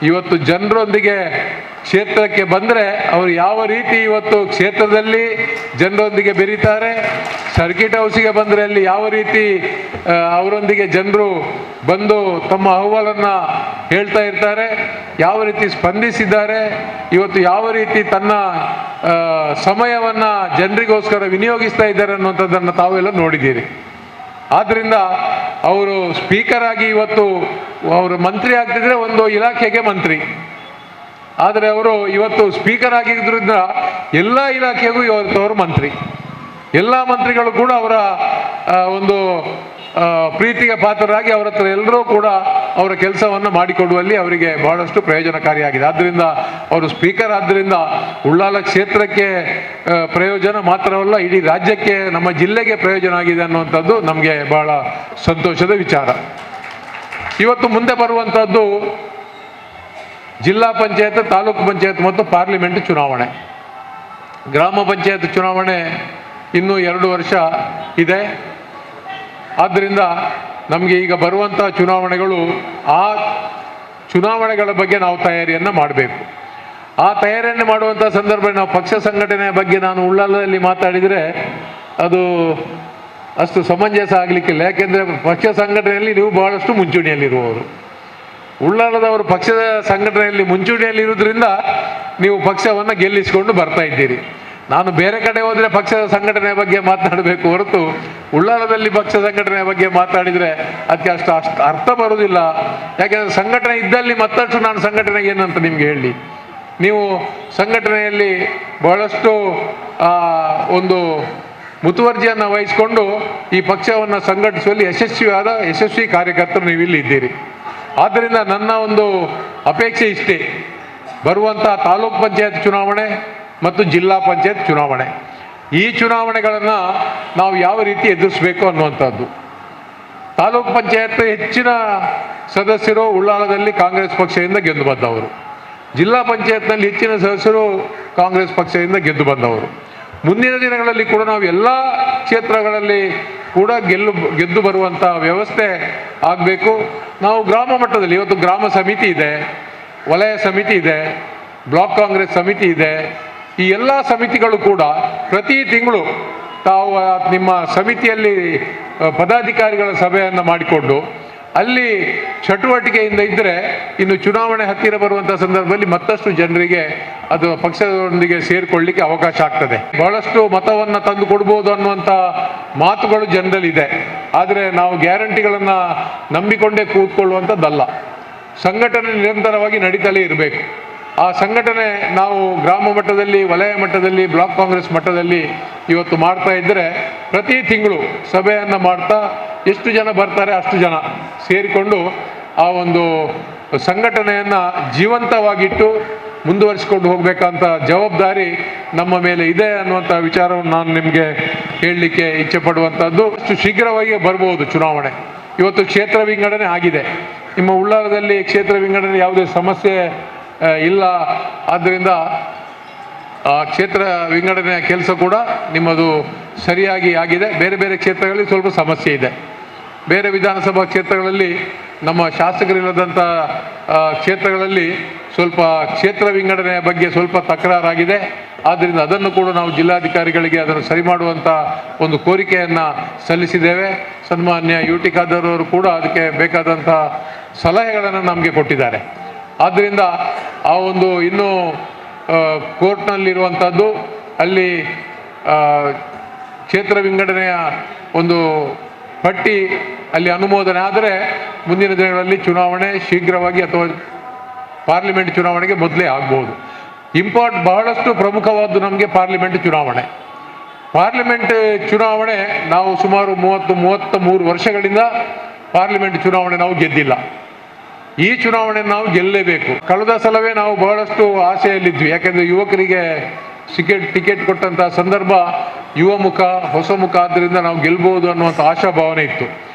ಇವತ್ತು ಜನರೊಂದಿಗೆ ಕ್ಷೇತ್ರಕ್ಕೆ ಬಂದರೆ ಅವರು ಯಾವ ರೀತಿ ಇವತ್ತು ಕ್ಷೇತ್ರದಲ್ಲಿ ಜನರೊಂದಿಗೆ ಬೆರೀತಾರೆ, ಸರ್ಕಿಟ್ ಹೌಸಿಗೆ ಬಂದರೆ ಅಲ್ಲಿ ಯಾವ ರೀತಿ ಅವರೊಂದಿಗೆ ಜನರು ಬಂದು ತಮ್ಮ ಅಹವಾಲನ್ನು ಹೇಳ್ತಾ ಇರ್ತಾರೆ, ಯಾವ ರೀತಿ ಸ್ಪಂದಿಸಿದ್ದಾರೆ, ಇವತ್ತು ಯಾವ ರೀತಿ ತನ್ನ ಸಮಯವನ್ನು ಜನರಿಗೋಸ್ಕರ ವಿನಿಯೋಗಿಸ್ತಾ ಇದ್ದಾರೆ ಅನ್ನುವಂಥದ್ದನ್ನು ತಾವೆಲ್ಲ ನೋಡಿದ್ದೀರಿ. ಆದ್ದರಿಂದ ಅವರು ಸ್ಪೀಕರ್ ಆಗಿ ಇವತ್ತು ಅವರು ಮಂತ್ರಿ ಆಗ್ತಿದ್ರೆ ಒಂದು ಇಲಾಖೆಗೆ ಮಂತ್ರಿ, ಆದರೆ ಅವರು ಇವತ್ತು ಸ್ಪೀಕರ್ ಆಗಿದ್ದರಿಂದ ಎಲ್ಲ ಇಲಾಖೆಗೂ ಇವತ್ತು ಅವರು ಮಂತ್ರಿ. ಎಲ್ಲ ಮಂತ್ರಿಗಳು ಕೂಡ ಅವರ ಒಂದು ಪ್ರೀತಿಗೆ ಪಾತ್ರರಾಗಿ ಅವರ ಹತ್ರ ಎಲ್ಲರೂ ಕೂಡ ಅವರ ಕೆಲಸವನ್ನು ಮಾಡಿಕೊಡುವಲ್ಲಿ ಅವರಿಗೆ ಬಹಳಷ್ಟು ಪ್ರಯೋಜನಕಾರಿಯಾಗಿದೆ. ಆದ್ದರಿಂದ ಅವರು ಸ್ಪೀಕರ್ ಆದ್ದರಿಂದ ಉಳ್ಳಾಲ ಕ್ಷೇತ್ರಕ್ಕೆ ಪ್ರಯೋಜನ ಮಾತ್ರವಲ್ಲ, ಇಡೀ ರಾಜ್ಯಕ್ಕೆ, ನಮ್ಮ ಜಿಲ್ಲೆಗೆ ಪ್ರಯೋಜನ ಆಗಿದೆ ಅನ್ನುವಂಥದ್ದು ನಮಗೆ ಬಹಳ ಸಂತೋಷದ ವಿಚಾರ. ಇವತ್ತು ಮುಂದೆ ಬರುವಂಥದ್ದು ಜಿಲ್ಲಾ ಪಂಚಾಯತ್, ತಾಲೂಕು ಪಂಚಾಯತ್ ಮತ್ತು ಪಾರ್ಲಿಮೆಂಟ್ ಚುನಾವಣೆ. ಗ್ರಾಮ ಪಂಚಾಯತ್ ಚುನಾವಣೆ ಇನ್ನೂ 2 ವರ್ಷ ಇದೆ. ಆದ್ದರಿಂದ ನಮಗೆ ಈಗ ಬರುವಂಥ ಚುನಾವಣೆಗಳು, ಆ ಚುನಾವಣೆಗಳ ಬಗ್ಗೆ ನಾವು ತಯಾರಿಯನ್ನು ಮಾಡಬೇಕು. ಆ ತಯಾರಿಯನ್ನು ಮಾಡುವಂಥ ಸಂದರ್ಭದಲ್ಲಿ ನಾವು ಪಕ್ಷ ಸಂಘಟನೆಯ ಬಗ್ಗೆ ನಾನು ಉಳ್ಳಾಲದಲ್ಲಿ ಮಾತಾಡಿದರೆ ಅದು ಅಷ್ಟು ಸಮಂಜಸ ಆಗಲಿಕ್ಕಿಲ್ಲ. ಯಾಕೆಂದರೆ ಪಕ್ಷ ಸಂಘಟನೆಯಲ್ಲಿ ನೀವು ಬಹಳಷ್ಟು ಮುಂಚೂಣಿಯಲ್ಲಿರುವವರು. ಉಳ್ಳಾಲದವರು ಪಕ್ಷದ ಸಂಘಟನೆಯಲ್ಲಿ ಮುಂಚೂಣಿಯಲ್ಲಿರುವುದರಿಂದ ನೀವು ಪಕ್ಷವನ್ನು ಗೆಲ್ಲಿಸಿಕೊಂಡು ಬರ್ತಾ ಇದ್ದೀರಿ. ನಾನು ಬೇರೆ ಕಡೆ ಹೋದರೆ ಪಕ್ಷದ ಸಂಘಟನೆಯ ಬಗ್ಗೆ ಮಾತನಾಡಬೇಕು ಹೊರತು ಉಳ್ಳಾಲದಲ್ಲಿ ಪಕ್ಷ ಸಂಘಟನೆಯ ಬಗ್ಗೆ ಮಾತಾಡಿದರೆ ಅದಕ್ಕೆ ಅಷ್ಟು ಅರ್ಥ ಬರುವುದಿಲ್ಲ. ಯಾಕೆಂದರೆ ಸಂಘಟನೆ ಇದ್ದಲ್ಲಿ ಮತ್ತಷ್ಟು ನಾನು ಸಂಘಟನೆಗೆ ಏನಂತ ನಿಮಗೆ ಹೇಳಿ, ನೀವು ಸಂಘಟನೆಯಲ್ಲಿ ಬಹಳಷ್ಟು ಒಂದು ಮುತುವರ್ಜಿಯನ್ನು ವಹಿಸಿಕೊಂಡು ಈ ಪಕ್ಷವನ್ನು ಸಂಘಟಿಸುವಲ್ಲಿ ಯಶಸ್ವಿ ಕಾರ್ಯಕರ್ತರು ನೀವು ಇಲ್ಲಿ ಇದ್ದೀರಿ. ಆದ್ದರಿಂದ ನನ್ನ ಒಂದು ಅಪೇಕ್ಷೆ ಇಷ್ಟೇ, ಬರುವಂಥ ತಾಲೂಕು ಪಂಚಾಯತ್ ಚುನಾವಣೆ ಮತ್ತು ಜಿಲ್ಲಾ ಪಂಚಾಯತ್ ಚುನಾವಣೆ, ಈ ಚುನಾವಣೆಗಳನ್ನು ನಾವು ಯಾವ ರೀತಿ ಎದುರಿಸಬೇಕು ಅನ್ನುವಂಥದ್ದು. ತಾಲೂಕು ಪಂಚಾಯತ್ ಹೆಚ್ಚಿನ ಸದಸ್ಯರು ಉಳ್ಳಾಲದಲ್ಲಿ ಕಾಂಗ್ರೆಸ್ ಪಕ್ಷದಿಂದ ಗೆದ್ದು ಬಂದವರು, ಜಿಲ್ಲಾ ಪಂಚಾಯತ್ನಲ್ಲಿ ಹೆಚ್ಚಿನ ಸದಸ್ಯರು ಕಾಂಗ್ರೆಸ್ ಪಕ್ಷದಿಂದ ಗೆದ್ದು ಬಂದವರು. ಮುಂದಿನ ದಿನಗಳಲ್ಲಿ ಕೂಡ ನಾವು ಎಲ್ಲ ಕ್ಷೇತ್ರಗಳಲ್ಲಿ ಕೂಡ ಗೆದ್ದು ಬರುವಂಥ ವ್ಯವಸ್ಥೆ ಆಗಬೇಕು. ನಾವು ಗ್ರಾಮ ಮಟ್ಟದಲ್ಲಿ ಇವತ್ತು ಗ್ರಾಮ ಸಮಿತಿ ಇದೆ, ವಲಯ ಸಮಿತಿ ಇದೆ, ಬ್ಲಾಕ್ ಕಾಂಗ್ರೆಸ್ ಸಮಿತಿ ಇದೆ. ಈ ಎಲ್ಲ ಸಮಿತಿಗಳು ಕೂಡ ಪ್ರತಿ ತಿಂಗಳು ತಾವು ನಿಮ್ಮ ಸಮಿತಿಯಲ್ಲಿ ಪದಾಧಿಕಾರಿಗಳ ಸಭೆಯನ್ನು ಮಾಡಿಕೊಂಡು ಅಲ್ಲಿ ಚಟುವಟಿಕೆಯಿಂದ ಇದ್ದರೆ ಇನ್ನು ಚುನಾವಣೆ ಹತ್ತಿರ ಬರುವಂಥ ಸಂದರ್ಭದಲ್ಲಿ ಮತ್ತಷ್ಟು ಜನರಿಗೆ ಅದು ಪಕ್ಷದೊಂದಿಗೆ ಸೇರಿಕೊಳ್ಳಿಕ್ಕೆ ಅವಕಾಶ ಆಗ್ತದೆ. ಬಹಳಷ್ಟು ಮತವನ್ನು ತಂದು ಕೊಡ್ಬೋದು ಅನ್ನುವಂಥ ಮಾತುಗಳು ಜನರಲ್ಲಿದೆ. ಆದರೆ ನಾವು ಗ್ಯಾರಂಟಿಗಳನ್ನು ನಂಬಿಕೊಂಡೇ ಕೂತ್ಕೊಳ್ಳುವಂಥದ್ದಲ್ಲ. ಸಂಘಟನೆ ನಿರಂತರವಾಗಿ ನಡೀತಲೇ ಇರಬೇಕು. ಆ ಸಂಘಟನೆ ನಾವು ಗ್ರಾಮ ಮಟ್ಟದಲ್ಲಿ, ವಲಯ ಮಟ್ಟದಲ್ಲಿ, ಬ್ಲಾಕ್ ಕಾಂಗ್ರೆಸ್ ಮಟ್ಟದಲ್ಲಿ ಇವತ್ತು ಮಾಡ್ತಾ ಇದ್ದರೆ ಪ್ರತಿ ತಿಂಗಳು ಸಭೆಯನ್ನು ಮಾಡ್ತಾ ಎಷ್ಟು ಜನ ಬರ್ತಾರೆ ಅಷ್ಟು ಜನ ಸೇರಿಕೊಂಡು ಆ ಒಂದು ಸಂಘಟನೆಯನ್ನು ಜೀವಂತವಾಗಿಟ್ಟು ಮುಂದುವರಿಸಿಕೊಂಡು ಹೋಗಬೇಕಂತ ಜವಾಬ್ದಾರಿ ನಮ್ಮ ಮೇಲೆ ಇದೆ ಅನ್ನುವಂಥ ವಿಚಾರವನ್ನು ನಾನು ನಿಮಗೆ ಹೇಳಲಿಕ್ಕೆ ಇಚ್ಛೆ ಪಡುವಂಥದ್ದು. ಅಷ್ಟು ಶೀಘ್ರವಾಗಿ ಬರ್ಬೋದು ಚುನಾವಣೆ. ಇವತ್ತು ಕ್ಷೇತ್ರ ವಿಂಗಡಣೆ ಆಗಿದೆ. ನಿಮ್ಮ ಉಳ್ಳಾಲದಲ್ಲಿ ಕ್ಷೇತ್ರ ವಿಂಗಡಣೆ ಯಾವುದೇ ಸಮಸ್ಯೆ ಇಲ್ಲ. ಆದ್ದರಿಂದ ಕ್ಷೇತ್ರ ವಿಂಗಡಣೆಯ ಕೆಲಸ ಕೂಡ ನಿಮ್ಮದು ಸರಿಯಾಗಿ ಆಗಿದೆ. ಬೇರೆ ಬೇರೆ ಕ್ಷೇತ್ರಗಳಲ್ಲಿ ಸ್ವಲ್ಪ ಸಮಸ್ಯೆ ಇದೆ. ಬೇರೆ ವಿಧಾನಸಭಾ ಕ್ಷೇತ್ರಗಳಲ್ಲಿ ನಮ್ಮ ಶಾಸಕರಿಲ್ಲದಂಥ ಕ್ಷೇತ್ರಗಳಲ್ಲಿ ಸ್ವಲ್ಪ ಕ್ಷೇತ್ರ ವಿಂಗಡಣೆಯ ಬಗ್ಗೆ ಸ್ವಲ್ಪ ತಕರಾರಾಗಿದೆ. ಆದ್ದರಿಂದ ಅದನ್ನು ಕೂಡ ನಾವು ಜಿಲ್ಲಾಧಿಕಾರಿಗಳಿಗೆ ಅದನ್ನು ಸರಿ ಮಾಡುವಂಥ ಒಂದು ಕೋರಿಕೆಯನ್ನು ಸಲ್ಲಿಸಿದ್ದೇವೆ. ಸನ್ಮಾನ್ಯ UT ಖಾದರ್ ಅವರು ಕೂಡ ಅದಕ್ಕೆ ಬೇಕಾದಂಥ ಸಲಹೆಗಳನ್ನು ನಮಗೆ ಕೊಟ್ಟಿದ್ದಾರೆ. ಆದ್ದರಿಂದ ಆ ಒಂದು ಇನ್ನೂ ಕೋರ್ಟ್ನಲ್ಲಿರುವಂಥದ್ದು, ಅಲ್ಲಿ ಕ್ಷೇತ್ರ ವಿಂಗಡಣೆಯ ಒಂದು ಪಟ್ಟಿ ಅಲ್ಲಿ ಅನುಮೋದನೆ ಆದರೆ ಮುಂದಿನ ದಿನಗಳಲ್ಲಿ ಚುನಾವಣೆ ಶೀಘ್ರವಾಗಿ ಅಥವಾ ಪಾರ್ಲಿಮೆಂಟ್ ಚುನಾವಣೆಗೆ ಮೊದಲೇ ಆಗ್ಬೋದು. ಬಹಳಷ್ಟು ಪ್ರಮುಖವಾದ್ದು ನಮಗೆ ಪಾರ್ಲಿಮೆಂಟ್ ಚುನಾವಣೆ. ಪಾರ್ಲಿಮೆಂಟ್ ಚುನಾವಣೆ ನಾವು ಸುಮಾರು 33 ವರ್ಷಗಳಿಂದ ಪಾರ್ಲಿಮೆಂಟ್ ಚುನಾವಣೆ ನಾವು ಗೆದ್ದಿಲ್ಲ. ಈ ಚುನಾವಣೆ ನಾವು ಗೆಲ್ಲಲೇಬೇಕು. ಕಳೆದ ಸಲವೇ ನಾವು ಬಹಳಷ್ಟು ಆಸೆಯಲ್ಲಿದ್ವಿ, ಯಾಕೆಂದರೆ ಯುವಕರಿಗೆ ಟಿಕೆಟ್ ಕೊಟ್ಟಂಥ ಸಂದರ್ಭ ಯುವ ಮುಖ ಹೊಸ ಮುಖ, ಆದ್ದರಿಂದ ನಾವು ಗೆಲ್ಬೋದು ಅನ್ನುವಂಥ ಆಶಾಭಾವನೆ ಇತ್ತು.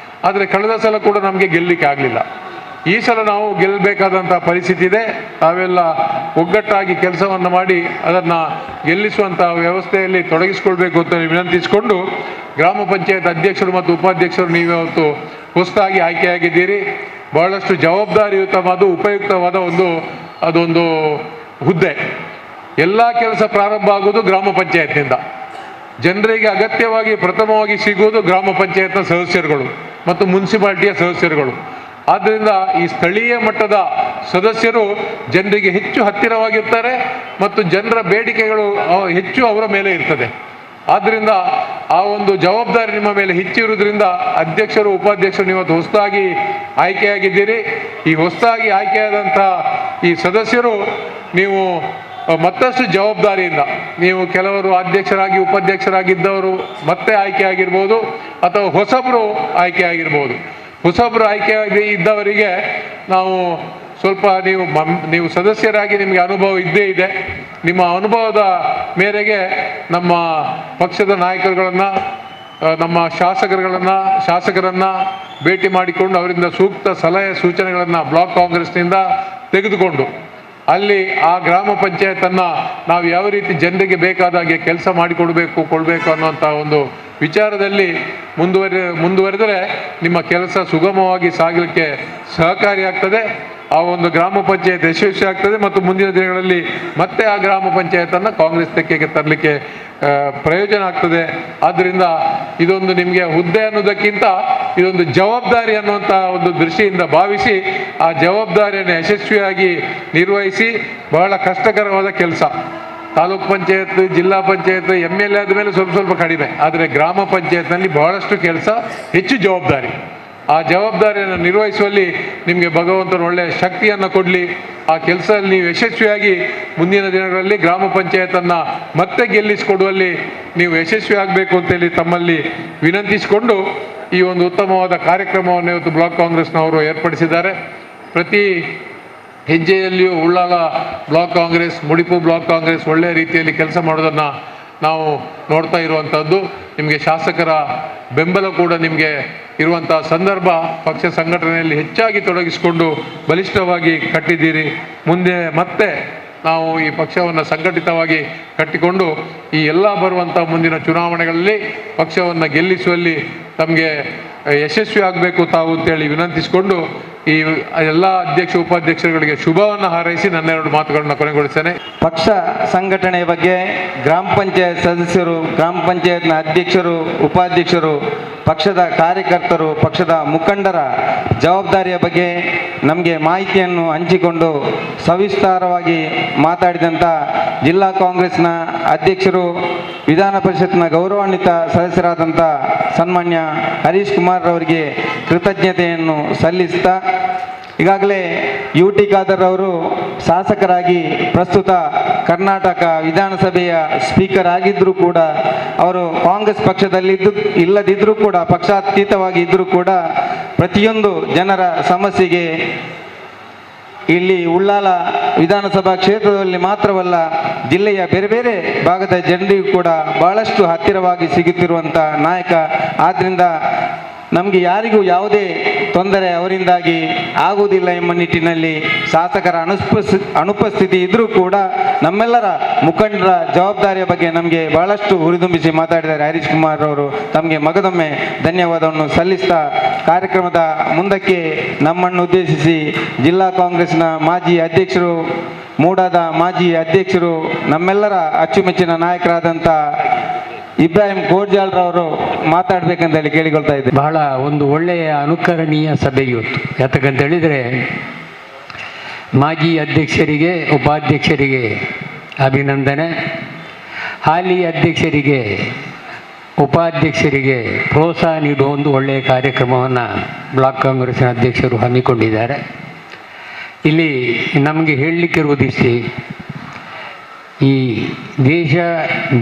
ಆದರೆ ಕಳೆದ ಸಲ ಕೂಡ ನಮಗೆ ಗೆಲ್ಲಲಿಕ್ಕೆ ಆಗಲಿಲ್ಲ. ಈ ಸಲ ನಾವು ಗೆಲ್ಲಬೇಕಾದಂಥ ಪರಿಸ್ಥಿತಿ ಇದೆ. ತಾವೆಲ್ಲ ಒಗ್ಗಟ್ಟಾಗಿ ಕೆಲಸವನ್ನು ಮಾಡಿ ಅದನ್ನು ಗೆಲ್ಲಿಸುವಂಥ ವ್ಯವಸ್ಥೆಯಲ್ಲಿ ತೊಡಗಿಸಿಕೊಳ್ಬೇಕು ಅಂತ ವಿನಂತಿಸಿಕೊಂಡು, ಗ್ರಾಮ ಪಂಚಾಯತ್ ಅಧ್ಯಕ್ಷರು ಮತ್ತು ಉಪಾಧ್ಯಕ್ಷರು ನೀವಿವತ್ತು ಹೊಸದಾಗಿ ಆಯ್ಕೆಯಾಗಿದ್ದೀರಿ. ಬಹಳಷ್ಟು ಜವಾಬ್ದಾರಿಯುತವಾದ ಉಪಯುಕ್ತವಾದ ಅದೊಂದು ಹುದ್ದೆ. ಎಲ್ಲ ಕೆಲಸ ಪ್ರಾರಂಭ ಆಗೋದು ಗ್ರಾಮ ಪಂಚಾಯತ್ನಿಂದ. ಜನರಿಗೆ ಅಗತ್ಯವಾಗಿ ಪ್ರಥಮವಾಗಿ ಸಿಗುವುದು ಗ್ರಾಮ ಪಂಚಾಯತ್ನ ಸದಸ್ಯರುಗಳು ಮತ್ತು ಮುನ್ಸಿಪಾಲ್ಟಿಯ ಸದಸ್ಯರುಗಳು. ಆದ್ದರಿಂದ ಈ ಸ್ಥಳೀಯ ಮಟ್ಟದ ಸದಸ್ಯರು ಜನರಿಗೆ ಹೆಚ್ಚು ಹತ್ತಿರವಾಗಿರ್ತಾರೆ ಮತ್ತು ಜನರ ಬೇಡಿಕೆಗಳು ಹೆಚ್ಚು ಅವರ ಮೇಲೆ ಇರ್ತದೆ. ಆದ್ದರಿಂದ ಆ ಒಂದು ಜವಾಬ್ದಾರಿ ನಿಮ್ಮ ಮೇಲೆ ಹೆಚ್ಚಿರುವುದರಿಂದ ಅಧ್ಯಕ್ಷರು ಉಪಾಧ್ಯಕ್ಷರು ಇವತ್ತು ಹೊಸದಾಗಿ ಆಯ್ಕೆಯಾಗಿದ್ದೀರಿ. ಈ ಹೊಸದಾಗಿ ಆಯ್ಕೆಯಾದಂಥ ಈ ಸದಸ್ಯರು ನೀವು ಮತ್ತಷ್ಟು ಜವಾಬ್ದಾರಿಯಿಂದ, ನೀವು ಕೆಲವರು ಅಧ್ಯಕ್ಷರಾಗಿ ಉಪಾಧ್ಯಕ್ಷರಾಗಿದ್ದವರು ಮತ್ತೆ ಆಯ್ಕೆ ಆಗಿರ್ಬೋದು, ಅಥವಾ ಹೊಸಬರು ಆಯ್ಕೆ ಆಗಿರ್ಬೋದು. ಹೊಸಬರು ಆಯ್ಕೆಯಾಗಿ ಇದ್ದವರಿಗೆ ನಾವು ಸ್ವಲ್ಪ ನೀವು ಸದಸ್ಯರಾಗಿ ನಿಮಗೆ ಅನುಭವ ಇದ್ದೇ ಇದೆ. ನಿಮ್ಮ ಅನುಭವದ ಮೇರೆಗೆ ನಮ್ಮ ಪಕ್ಷದ ನಾಯಕರುಗಳನ್ನು, ನಮ್ಮ ಶಾಸಕರನ್ನು ಭೇಟಿ ಮಾಡಿಕೊಂಡು ಅವರಿಂದ ಸೂಕ್ತ ಸಲಹೆ ಸೂಚನೆಗಳನ್ನು ಬ್ಲಾಕ್ ಕಾಂಗ್ರೆಸ್ನಿಂದ ತೆಗೆದುಕೊಂಡು ಅಲ್ಲಿ ಆ ಗ್ರಾಮ ಪಂಚಾಯತನ್ನು ನಾವು ಯಾವ ರೀತಿ ಜನರಿಗೆ ಬೇಕಾದಾಗೆ ಕೆಲಸ ಕೊಡಬೇಕು ಅನ್ನುವಂಥ ಒಂದು ವಿಚಾರದಲ್ಲಿ ಮುಂದುವರೆದರೆ ನಿಮ್ಮ ಕೆಲಸ ಸುಗಮವಾಗಿ ಸಾಗಲಿಕ್ಕೆ ಸಹಕಾರಿಯಾಗ್ತದೆ. ಆ ಒಂದು ಗ್ರಾಮ ಪಂಚಾಯತ್ ಯಶಸ್ವಿ ಆಗ್ತದೆ ಮತ್ತು ಮುಂದಿನ ದಿನಗಳಲ್ಲಿ ಮತ್ತೆ ಆ ಗ್ರಾಮ ಪಂಚಾಯತನ್ನು ಕಾಂಗ್ರೆಸ್ ತೆಕ್ಕೆಗೆ ತರಲಿಕ್ಕೆ ಪ್ರಯೋಜನ ಆಗ್ತದೆ. ಆದ್ದರಿಂದ ಇದೊಂದು ನಿಮಗೆ ಹುದ್ದೆ ಅನ್ನೋದಕ್ಕಿಂತ ಇದೊಂದು ಜವಾಬ್ದಾರಿ ಅನ್ನುವಂಥ ಒಂದು ದೃಷ್ಟಿಯಿಂದ ಭಾವಿಸಿ ಆ ಜವಾಬ್ದಾರಿಯನ್ನು ಯಶಸ್ವಿಯಾಗಿ ನಿರ್ವಹಿಸಿ. ಬಹಳ ಕಷ್ಟಕರವಾದ ಕೆಲಸ. ತಾಲೂಕ್ ಪಂಚಾಯತ್, ಜಿಲ್ಲಾ ಪಂಚಾಯತ್, MLA ಆದಮೇಲೆ ಸ್ವಲ್ಪ ಕಡಿಮೆ, ಆದರೆ ಗ್ರಾಮ ಪಂಚಾಯತ್ನಲ್ಲಿ ಬಹಳಷ್ಟು ಕೆಲಸ, ಹೆಚ್ಚು ಜವಾಬ್ದಾರಿ. ಆ ಜವಾಬ್ದಾರಿಯನ್ನು ನಿರ್ವಹಿಸುವಲ್ಲಿ ನಿಮಗೆ ಭಗವಂತನ ಒಳ್ಳೆಯ ಶಕ್ತಿಯನ್ನು ಕೊಡಲಿ. ಆ ಕೆಲಸದಲ್ಲಿ ನೀವು ಯಶಸ್ವಿಯಾಗಿ ಮುಂದಿನ ದಿನಗಳಲ್ಲಿ ಗ್ರಾಮ ಪಂಚಾಯತನ್ನು ಮತ್ತೆ ಗೆಲ್ಲಿಸಿಕೊಡುವಲ್ಲಿ ನೀವು ಯಶಸ್ವಿ ಆಗಬೇಕು ಅಂತೇಳಿ ತಮ್ಮಲ್ಲಿ ವಿನಂತಿಸಿಕೊಂಡು ಈ ಒಂದು ಉತ್ತಮವಾದ ಕಾರ್ಯಕ್ರಮವನ್ನು ಇವತ್ತು ಬ್ಲಾಕ್ ಕಾಂಗ್ರೆಸ್ನವರು ಏರ್ಪಡಿಸಿದ್ದಾರೆ. ಪ್ರತಿ ಹೆಜ್ಜೆಯಲ್ಲಿಯೂ ಉಳ್ಳಾಲ ಬ್ಲಾಕ್ ಕಾಂಗ್ರೆಸ್, ಮುಡಿಪು ಬ್ಲಾಕ್ ಕಾಂಗ್ರೆಸ್ ಒಳ್ಳೆಯ ರೀತಿಯಲ್ಲಿ ಕೆಲಸ ಮಾಡೋದನ್ನು ನಾವು ನೋಡ್ತಾ ಇರುವಂಥದ್ದು. ನಿಮಗೆ ಶಾಸಕರ ಬೆಂಬಲ ಕೂಡ ನಿಮಗೆ ಇರುವಂಥ ಸಂದರ್ಭ. ಪಕ್ಷ ಸಂಘಟನೆಯಲ್ಲಿ ಹೆಚ್ಚಾಗಿ ತೊಡಗಿಸಿಕೊಂಡು ಬಲಿಷ್ಠವಾಗಿ ಕಟ್ಟಿದ್ದೀರಿ. ಮುಂದೆ ಮತ್ತೆ ನಾವು ಈ ಪಕ್ಷವನ್ನು ಸಂಘಟಿತವಾಗಿ ಕಟ್ಟಿಕೊಂಡು ಈ ಎಲ್ಲ ಬರುವಂಥ ಮುಂದಿನ ಚುನಾವಣೆಗಳಲ್ಲಿ ಪಕ್ಷವನ್ನು ಗೆಲ್ಲಿಸುವಲ್ಲಿ ತಮಗೆ ಯಶಸ್ವಿ ಆಗಬೇಕು ತಾವು ಅಂತೇಳಿ ವಿನಂತಿಸಿಕೊಂಡು ಈ ಎಲ್ಲ ಅಧ್ಯಕ್ಷ ಉಪಾಧ್ಯಕ್ಷರುಗಳಿಗೆ ಶುಭವನ್ನು ಹಾರೈಸಿ ನನ್ನೆರಡು ಮಾತುಗಳನ್ನು ಕೊನೆಗೊಳಿಸ್ತೇನೆ. ಪಕ್ಷ ಸಂಘಟನೆಯ ಬಗ್ಗೆ ಗ್ರಾಮ ಪಂಚಾಯತ್ ಸದಸ್ಯರು, ಗ್ರಾಮ ಪಂಚಾಯತ್ನ ಅಧ್ಯಕ್ಷರು, ಉಪಾಧ್ಯಕ್ಷರು, ಪಕ್ಷದ ಕಾರ್ಯಕರ್ತರು, ಪಕ್ಷದ ಮುಖಂಡರ ಜವಾಬ್ದಾರಿಯ ಬಗ್ಗೆ ನಮಗೆ ಮಾಹಿತಿಯನ್ನು ಹಂಚಿಕೊಂಡು ಸವಿಸ್ತಾರವಾಗಿ ಮಾತಾಡಿದಂಥ ಜಿಲ್ಲಾ ಕಾಂಗ್ರೆಸ್ನ ಅಧ್ಯಕ್ಷರು, ವಿಧಾನ ಪರಿಷತ್ನ ಗೌರವಾನ್ವಿತ ಸದಸ್ಯರಾದಂಥ ಸನ್ಮಾನ್ಯ ಹರೀಶ್ ಕುಮಾರ್ ಅವರಿಗೆ ಕೃತಜ್ಞತೆಯನ್ನು ಸಲ್ಲಿಸ್ತಾ, ಈಗಾಗಲೇ UT ಖಾದರ್ ಅವರು ಶಾಸಕರಾಗಿ ಪ್ರಸ್ತುತ ಕರ್ನಾಟಕ ವಿಧಾನಸಭೆಯ ಸ್ಪೀಕರ್ ಆಗಿದ್ದರೂ ಕೂಡ ಅವರು ಕಾಂಗ್ರೆಸ್ ಪಕ್ಷದಲ್ಲಿ ಇಲ್ಲದಿದ್ದರೂ ಕೂಡ, ಪಕ್ಷಾತೀತವಾಗಿ ಇದ್ದರೂ ಕೂಡ ಪ್ರತಿಯೊಂದು ಜನರ ಸಮಸ್ಯೆಗೆ ಇಲ್ಲಿ ಉಳ್ಳಾಲ ವಿಧಾನಸಭಾ ಕ್ಷೇತ್ರದಲ್ಲಿ ಮಾತ್ರವಲ್ಲ, ಜಿಲ್ಲೆಯ ಬೇರೆ ಬೇರೆ ಭಾಗದ ಜನರಿಗೂ ಕೂಡ ಬಹಳಷ್ಟು ಹತ್ತಿರವಾಗಿ ಸಿಗುತ್ತಿರುವಂಥ ನಾಯಕ. ಆದ್ದರಿಂದ ನಮಗೆ ಯಾರಿಗೂ ಯಾವುದೇ ತೊಂದರೆ ಅವರಿಂದಾಗಿ ಆಗುವುದಿಲ್ಲ ಎಂಬ ನಿಟ್ಟಿನಲ್ಲಿ ಶಾಸಕರ ಅನುಪಸ್ಥಿತಿ ಇದ್ದರೂ ಕೂಡ ನಮ್ಮೆಲ್ಲರ ಮುಖಂಡರ ಜವಾಬ್ದಾರಿಯ ಬಗ್ಗೆ ನಮಗೆ ಬಹಳಷ್ಟು ಹುರಿದುಂಬಿಸಿ ಮಾತಾಡಿದ್ದಾರೆ ಹರೀಶ್ ಕುಮಾರ್ ಅವರು. ತಮಗೆ ಮಗದೊಮ್ಮೆ ಧನ್ಯವಾದವನ್ನು ಸಲ್ಲಿಸ್ತಾ, ಕಾರ್ಯಕ್ರಮದ ಮುಂದಕ್ಕೆ ನಮ್ಮನ್ನು ಉದ್ದೇಶಿಸಿ ಜಿಲ್ಲಾ ಕಾಂಗ್ರೆಸ್ನ ಮಾಜಿ ಅಧ್ಯಕ್ಷರು, ಮೂಡಾದ ಮಾಜಿ ಅಧ್ಯಕ್ಷರು, ನಮ್ಮೆಲ್ಲರ ಅಚ್ಚುಮೆಚ್ಚಿನ ನಾಯಕರಾದಂಥ ಇಬ್ರಾಹಿಂ ಕೋರ್ಜಾಲ್ರವರು ಮಾತಾಡಬೇಕಂತ ಹೇಳಿ ಕೇಳಿಕೊಳ್ತಾ ಇದ್ದೆ. ಬಹಳ ಒಂದು ಒಳ್ಳೆಯ ಅನುಕರಣೀಯ ಸಭೆ ಇವತ್ತು. ಯಾತಕ್ಕಂತ ಹೇಳಿದರೆ ಮಾಜಿ ಅಧ್ಯಕ್ಷರಿಗೆ, ಉಪಾಧ್ಯಕ್ಷರಿಗೆ ಅಭಿನಂದನೆ, ಹಾಲಿ ಅಧ್ಯಕ್ಷರಿಗೆ, ಉಪಾಧ್ಯಕ್ಷರಿಗೆ ಪ್ರೋತ್ಸಾಹ ನೀಡುವ ಒಂದು ಒಳ್ಳೆಯ ಕಾರ್ಯಕ್ರಮವನ್ನು ಬ್ಲಾಕ್ ಕಾಂಗ್ರೆಸ್ನ ಅಧ್ಯಕ್ಷರು ಹಮ್ಮಿಕೊಂಡಿದ್ದಾರೆ. ಇಲ್ಲಿ ನಮಗೆ ಹೇಳಲಿಕ್ಕಿರುವುದಿಷ್ಟೇ, ಈ ದೇಶ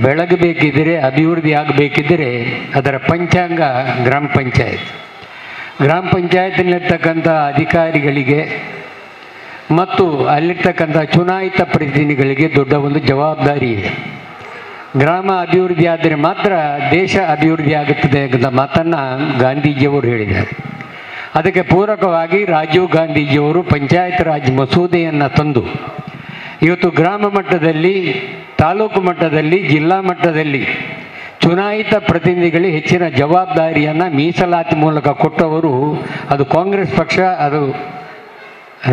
ಬೆಳಗಬೇಕಿದ್ದರೆ, ಅಭಿವೃದ್ಧಿ ಆಗಬೇಕಿದ್ದರೆ ಅದರ ಪಂಚಾಂಗ ಗ್ರಾಮ ಪಂಚಾಯತ್. ಗ್ರಾಮ ಪಂಚಾಯತ್ನಲ್ಲಿರ್ತಕ್ಕಂಥ ಅಧಿಕಾರಿಗಳಿಗೆ ಮತ್ತು ಅಲ್ಲಿರ್ತಕ್ಕಂಥ ಚುನಾಯಿತ ಪ್ರತಿನಿಧಿಗಳಿಗೆ ದೊಡ್ಡ ಒಂದು ಜವಾಬ್ದಾರಿ ಇದೆ. ಗ್ರಾಮ ಅಭಿವೃದ್ಧಿ ಆದರೆ ಮಾತ್ರ ದೇಶ ಅಭಿವೃದ್ಧಿ ಆಗುತ್ತದೆ ಅಂತ ಮಾತನ್ನು ಗಾಂಧೀಜಿಯವರು ಹೇಳಿದ್ದಾರೆ. ಅದಕ್ಕೆ ಪೂರಕವಾಗಿ ರಾಜೀವ್ ಗಾಂಧೀಜಿಯವರು ಪಂಚಾಯತ್ ರಾಜ್ ಮಸೂದೆಯನ್ನು ತಂದು ಇವತ್ತು ಗ್ರಾಮ ಮಟ್ಟದಲ್ಲಿ, ತಾಲೂಕು ಮಟ್ಟದಲ್ಲಿ, ಜಿಲ್ಲಾ ಮಟ್ಟದಲ್ಲಿ ಚುನಾಯಿತ ಪ್ರತಿನಿಧಿಗಳಿಗೆ ಹೆಚ್ಚಿನ ಜವಾಬ್ದಾರಿಯನ್ನು ಮೀಸಲಾತಿ ಮೂಲಕ ಕೊಟ್ಟವರು ಅದು ಕಾಂಗ್ರೆಸ್ ಪಕ್ಷ, ಅದು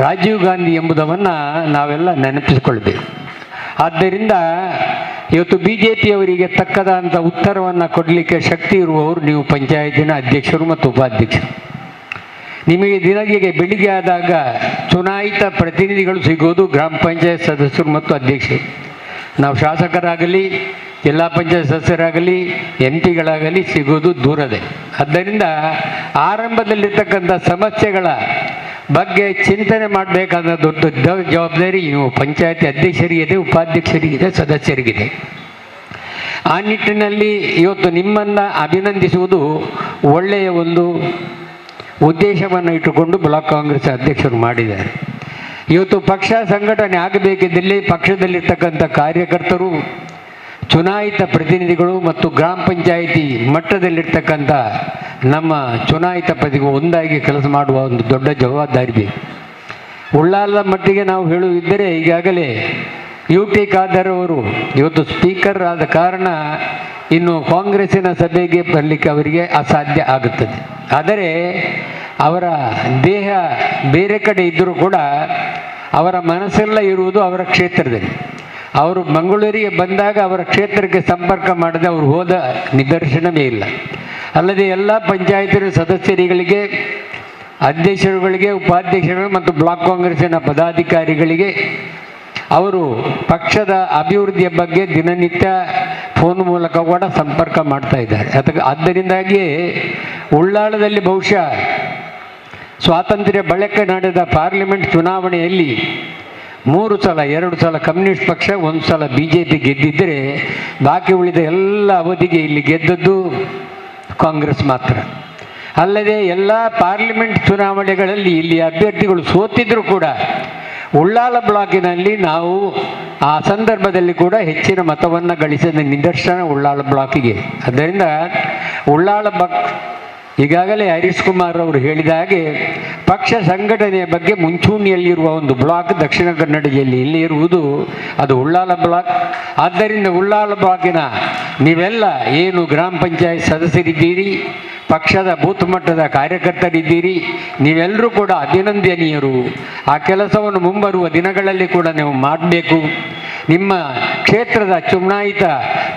ರಾಜೀವ್ ಗಾಂಧಿ ಎಂಬುದನ್ನು ನಾವೆಲ್ಲ ನೆನಪಿಸಿಕೊಳ್ಬೇಕು. ಆದ್ದರಿಂದ ಇವತ್ತು BJP ಅವರಿಗೆ ತಕ್ಕದಂಥ ಉತ್ತರವನ್ನು ಕೊಡಲಿಕ್ಕೆ ಶಕ್ತಿ ಇರುವವರು ನೀವು ಪಂಚಾಯತಿನ ಅಧ್ಯಕ್ಷರು ಮತ್ತು ಉಪಾಧ್ಯಕ್ಷರು. ನಿಮಗೆ ದಿನಗಳಿಗೆ ಬೆಳಿಗ್ಗೆ ಆದಾಗ ಚುನಾಯಿತ ಪ್ರತಿನಿಧಿಗಳು ಸಿಗೋದು ಗ್ರಾಮ ಪಂಚಾಯತ್ ಸದಸ್ಯರು ಮತ್ತು ಅಧ್ಯಕ್ಷರು. ನಾವು ಶಾಸಕರಾಗಲಿ, ಜಿಲ್ಲಾ ಪಂಚಾಯತ್ ಸದಸ್ಯರಾಗಲಿ, MP ಗಳಾಗಲಿ ಸಿಗೋದು ದೂರದೇ. ಆದ್ದರಿಂದ ಆರಂಭದಲ್ಲಿರ್ತಕ್ಕಂಥ ಸಮಸ್ಯೆಗಳ ಬಗ್ಗೆ ಚಿಂತನೆ ಮಾಡಬೇಕಾದ ದೊಡ್ಡ ಜವಾಬ್ದಾರಿ ನೀವು ಪಂಚಾಯತಿ ಅಧ್ಯಕ್ಷರಿಗಿದೆ, ಉಪಾಧ್ಯಕ್ಷರಿಗಿದೆ, ಸದಸ್ಯರಿಗಿದೆ. ಆ ನಿಟ್ಟಿನಲ್ಲಿ ಇವತ್ತು ನಿಮ್ಮನ್ನು ಅಭಿನಂದಿಸುವುದು ಒಳ್ಳೆಯ ಒಂದು ಉದ್ದೇಶವನ್ನು ಇಟ್ಟುಕೊಂಡು ಬ್ಲಾಕ್ ಕಾಂಗ್ರೆಸ್ ಅಧ್ಯಕ್ಷರು ಮಾಡಿದ್ದಾರೆ. ಇವತ್ತು ಪಕ್ಷ ಸಂಘಟನೆ ಆಗಬೇಕಿದ್ದಲ್ಲಿ ಪಕ್ಷದಲ್ಲಿರ್ತಕ್ಕಂಥ ಕಾರ್ಯಕರ್ತರು, ಚುನಾಯಿತ ಪ್ರತಿನಿಧಿಗಳು ಮತ್ತು ಗ್ರಾಮ ಪಂಚಾಯಿತಿ ಮಟ್ಟದಲ್ಲಿರ್ತಕ್ಕಂಥ ನಮ್ಮ ಚುನಾಯಿತ ಪ್ರತಿನಿಧಿಗಳು ಒಂದಾಗಿ ಕೆಲಸ ಮಾಡುವ ಒಂದು ದೊಡ್ಡ ಜವಾಬ್ದಾರಿ ಬೇಕು. ಉಳ್ಳಾಲದ ಮಟ್ಟಿಗೆ ನಾವು ಹೇಳುವುದಿದ್ದರೆ ಈಗಾಗಲೇ UT ಖಾದರ್ ಅವರು ಇವತ್ತು ಸ್ಪೀಕರ್ ಆದ ಕಾರಣ ಇನ್ನು ಕಾಂಗ್ರೆಸ್ಸಿನ ಸಭೆಗೆ ಬರಲಿಕ್ಕೆ ಅವರಿಗೆ ಅಸಾಧ್ಯ ಆಗುತ್ತದೆ. ಆದರೆ ಅವರ ದೇಹ ಬೇರೆ ಕಡೆ ಇದ್ದರೂ ಕೂಡ ಅವರ ಮನಸ್ಸೆಲ್ಲ ಇರುವುದು ಅವರ ಕ್ಷೇತ್ರದಲ್ಲಿ. ಅವರು ಮಂಗಳೂರಿಗೆ ಬಂದಾಗ ಅವರ ಕ್ಷೇತ್ರಕ್ಕೆ ಸಂಪರ್ಕ ಮಾಡದೆ ಅವರು ಹೋದ ನಿದರ್ಶನವೇ ಇಲ್ಲ. ಅಲ್ಲದೆ ಎಲ್ಲ ಪಂಚಾಯತಿನ ಸದಸ್ಯರುಗಳಿಗೆ, ಅಧ್ಯಕ್ಷರುಗಳಿಗೆ, ಉಪಾಧ್ಯಕ್ಷರುಗಳು ಮತ್ತು ಬ್ಲಾಕ್ ಕಾಂಗ್ರೆಸ್ಸಿನ ಪದಾಧಿಕಾರಿಗಳಿಗೆ ಅವರು ಪಕ್ಷದ ಅಭಿವೃದ್ಧಿಯ ಬಗ್ಗೆ ದಿನನಿತ್ಯ ಫೋನ್ ಮೂಲಕ ಕೂಡ ಸಂಪರ್ಕ ಮಾಡ್ತಾ ಇದ್ದಾರೆ. ಆದ್ದರಿಂದಾಗಿಯೇ ಉಳ್ಳಾಳದಲ್ಲಿ ಬಹುಶಃ ಸ್ವಾತಂತ್ರ್ಯ ಬಳಿಕ ನಡೆದ ಪಾರ್ಲಿಮೆಂಟ್ ಚುನಾವಣೆಯಲ್ಲಿ 3 ಸಲ, 2 ಸಲ ಕಮ್ಯುನಿಸ್ಟ್ ಪಕ್ಷ, 1 ಸಲ BJP ಗೆದ್ದಿದ್ದರೆ ಬಾಕಿ ಉಳಿದ ಎಲ್ಲ ಅವಧಿಗೆ ಇಲ್ಲಿ ಗೆದ್ದದ್ದು ಕಾಂಗ್ರೆಸ್ ಮಾತ್ರ. ಅಲ್ಲದೆ ಎಲ್ಲ ಪಾರ್ಲಿಮೆಂಟ್ ಚುನಾವಣೆಗಳಲ್ಲಿ ಇಲ್ಲಿ ಅಭ್ಯರ್ಥಿಗಳು ಸೋತಿದ್ರೂ ಕೂಡ ಉಳ್ಳಾಲ ಬ್ಲಾಕಿನಲ್ಲಿ ನಾವು ಆ ಸಂದರ್ಭದಲ್ಲಿ ಕೂಡ ಹೆಚ್ಚಿನ ಮತವನ್ನು ಗಳಿಸಿದ ನಿದರ್ಶನ ಉಳ್ಳಾಲ ಬ್ಲಾಕಿಗೆ. ಆದ್ದರಿಂದ ಉಳ್ಳಾಲ ಈಗಾಗಲೇ ಹರೀಶ್ ಕುಮಾರ್ ಅವರು ಹೇಳಿದ ಹಾಗೆ ಪಕ್ಷ ಸಂಘಟನೆಯ ಬಗ್ಗೆ ಮುಂಚೂಣಿಯಲ್ಲಿರುವ ಒಂದು ಬ್ಲಾಕ್ ದಕ್ಷಿಣ ಕನ್ನಡ ಜಿಲ್ಲೆಯಲ್ಲಿ ಇರುವುದು ಅದು ಉಳ್ಳಾಲ ಬ್ಲಾಕ್. ಆದ್ದರಿಂದ ಉಳ್ಳಾಲ ಬ್ಲಾಕಿನ ನೀವೆಲ್ಲ ಏನು ಗ್ರಾಮ ಪಂಚಾಯತ್ ಸದಸ್ಯರಿದ್ದೀರಿ, ಪಕ್ಷದ ಬೂತ್ ಮಟ್ಟದ ಕಾರ್ಯಕರ್ತರಿದ್ದೀರಿ, ನೀವೆಲ್ಲರೂ ಕೂಡ ಅಭಿನಂದನೀಯರು. ಆ ಕೆಲಸವನ್ನು ಮುಂಬರುವ ದಿನಗಳಲ್ಲಿ ಕೂಡ ನೀವು ಮಾಡಬೇಕು. ನಿಮ್ಮ ಕ್ಷೇತ್ರದ ಚುನಾಯಿತ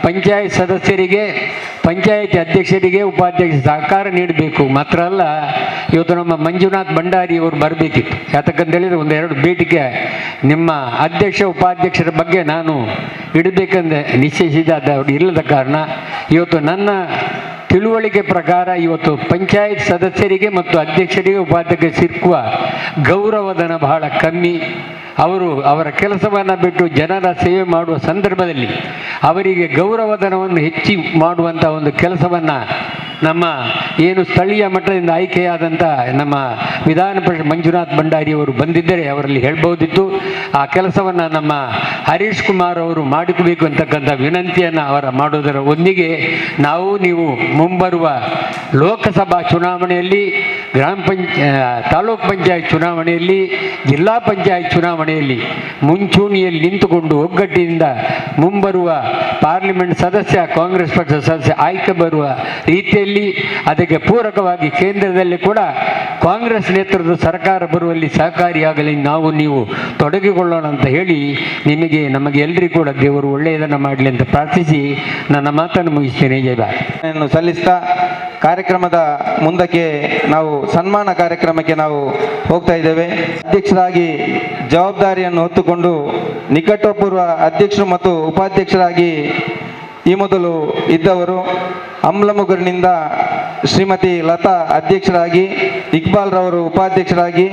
ಪಂಚಾಯತ್ ಸದಸ್ಯರಿಗೆ, ಪಂಚಾಯತಿ ಅಧ್ಯಕ್ಷರಿಗೆ, ಉಪಾಧ್ಯಕ್ಷ ಸಹಕಾರ ನೀಡಬೇಕು. ಮಾತ್ರ ಅಲ್ಲ, ಇವತ್ತು ನಮ್ಮ ಮಂಜುನಾಥ್ ಭಂಡಾರಿ ಅವರು ಬರಬೇಕಿತ್ತು. ಯಾತಕ್ಕಂತೇಳಿದರೆ 1-2 ಬೇಡಿಕೆ ನಿಮ್ಮ ಅಧ್ಯಕ್ಷ ಉಪಾಧ್ಯಕ್ಷರ ಬಗ್ಗೆ ನಾನು ಇಡಬೇಕೆಂದು ನಿಶ್ಚಯಿಸಿದ ಅವರು ಇಲ್ಲದ ಕಾರಣ ಇವತ್ತು ನನ್ನ ತಿಳುವಳಿಕೆ ಪ್ರಕಾರ ಇವತ್ತು ಪಂಚಾಯತ್ ಸದಸ್ಯರಿಗೆ ಮತ್ತು ಅಧ್ಯಕ್ಷರಿಗೆ, ಉಪಾಧ್ಯಕ್ಷರಿಗೆ ಸಿಕ್ಕುವ ಗೌರವಧನ ಬಹಳ ಕಮ್ಮಿ. ಅವರು ಅವರ ಕೆಲಸವನ್ನು ಬಿಟ್ಟು ಜನರ ಸೇವೆ ಮಾಡುವ ಸಂದರ್ಭದಲ್ಲಿ ಅವರಿಗೆ ಗೌರವಧನವನ್ನು ಹೆಚ್ಚಿ ಮಾಡುವಂಥ ಒಂದು ಕೆಲಸವನ್ನು ನಮ್ಮ ಏನು ಸ್ಥಳೀಯ ಮಟ್ಟದಿಂದ ಆಯ್ಕೆಯಾದಂಥ ನಮ್ಮ ವಿಧಾನ ಪರಿಷತ್ ಮಂಜುನಾಥ್ ಭಂಡಾರಿ ಅವರು ಬಂದಿದ್ದರೆ ಅವರಲ್ಲಿ ಹೇಳ್ಬೋದಿತ್ತು. ಆ ಕೆಲಸವನ್ನು ನಮ್ಮ ಹರೀಶ್ ಕುಮಾರ್ ಅವರು ಮಾಡಿಕೊಬೇಕು ಅಂತಕ್ಕಂಥ ವಿನಂತಿಯನ್ನು ಅವರ ಮಾಡೋದರ ಒಂದಿಗೆ ನಾವು ನೀವು ಮುಂಬರುವ ಲೋಕಸಭಾ ಚುನಾವಣೆಯಲ್ಲಿ, ತಾಲೂಕ್ ಪಂಚಾಯತ್ ಚುನಾವಣೆಯಲ್ಲಿ, ಜಿಲ್ಲಾ ಪಂಚಾಯತ್ ಚುನಾವಣೆಯಲ್ಲಿ ಮುಂಚೂಣಿಯಲ್ಲಿ ನಿಂತುಕೊಂಡು ಒಗ್ಗಟ್ಟಿನಿಂದ ಮುಂಬರುವ ಪಾರ್ಲಿಮೆಂಟ್ ಸದಸ್ಯ, ಕಾಂಗ್ರೆಸ್ ಪಕ್ಷದ ಸದಸ್ಯ ಆಯ್ಕೆ ಬರುವ ರೀತಿಯಲ್ಲಿ ಅದಕ್ಕೆ ಪೂರಕವಾಗಿ ಕೇಂದ್ರದಲ್ಲಿ ಕೂಡ ಕಾಂಗ್ರೆಸ್ ನೇತೃತ್ವದ ಸರ್ಕಾರ ಬರುವಲ್ಲಿ ಸಹಕಾರಿಯಾಗಲಿ ನಾವು ನೀವು ತೊಡಗಿಕೊಳ್ಳೋಣ ಅಂತ ಹೇಳಿ ನಮಗೆ ಎಲ್ಲರಿಗೂ ಕೂಡ ದೇವರು ಒಳ್ಳೆಯದನ್ನು ಮಾಡಲಿ ಅಂತ ಪ್ರಾರ್ಥಿಸಿ ನನ್ನ ಮಾತನ್ನು ಮುಗಿಸ್ತೇನೆ. ಜೈ ಭಾರತ್. ಸಲ್ಲಿಸ್ತಾ ಕಾರ್ಯಕ್ರಮದ ಮುಂದಕ್ಕೆ ನಾವು ಸನ್ಮಾನ ಕಾರ್ಯಕ್ರಮಕ್ಕೆ ನಾವು ಹೋಗ್ತಾ ಇದ್ದೇವೆ. ಅಧ್ಯಕ್ಷರಾಗಿ ಜವಾಬ್ದಾರಿಯನ್ನು ಹೊತ್ತುಕೊಂಡು ನಿಕಟಪೂರ್ವ ಅಧ್ಯಕ್ಷರು ಮತ್ತು ಉಪಾಧ್ಯಕ್ಷರಾಗಿ ಈ ಮೊದಲು ಇದ್ದವರು ಅಮ್ಲಮುಗುರಿನಿಂದ ಶ್ರೀಮತಿ ಲತಾ ಅಧ್ಯಕ್ಷರಾಗಿ, ಇಕ್ಬಾಲ್ ರವರು ಉಪಾಧ್ಯಕ್ಷರಾಗಿ,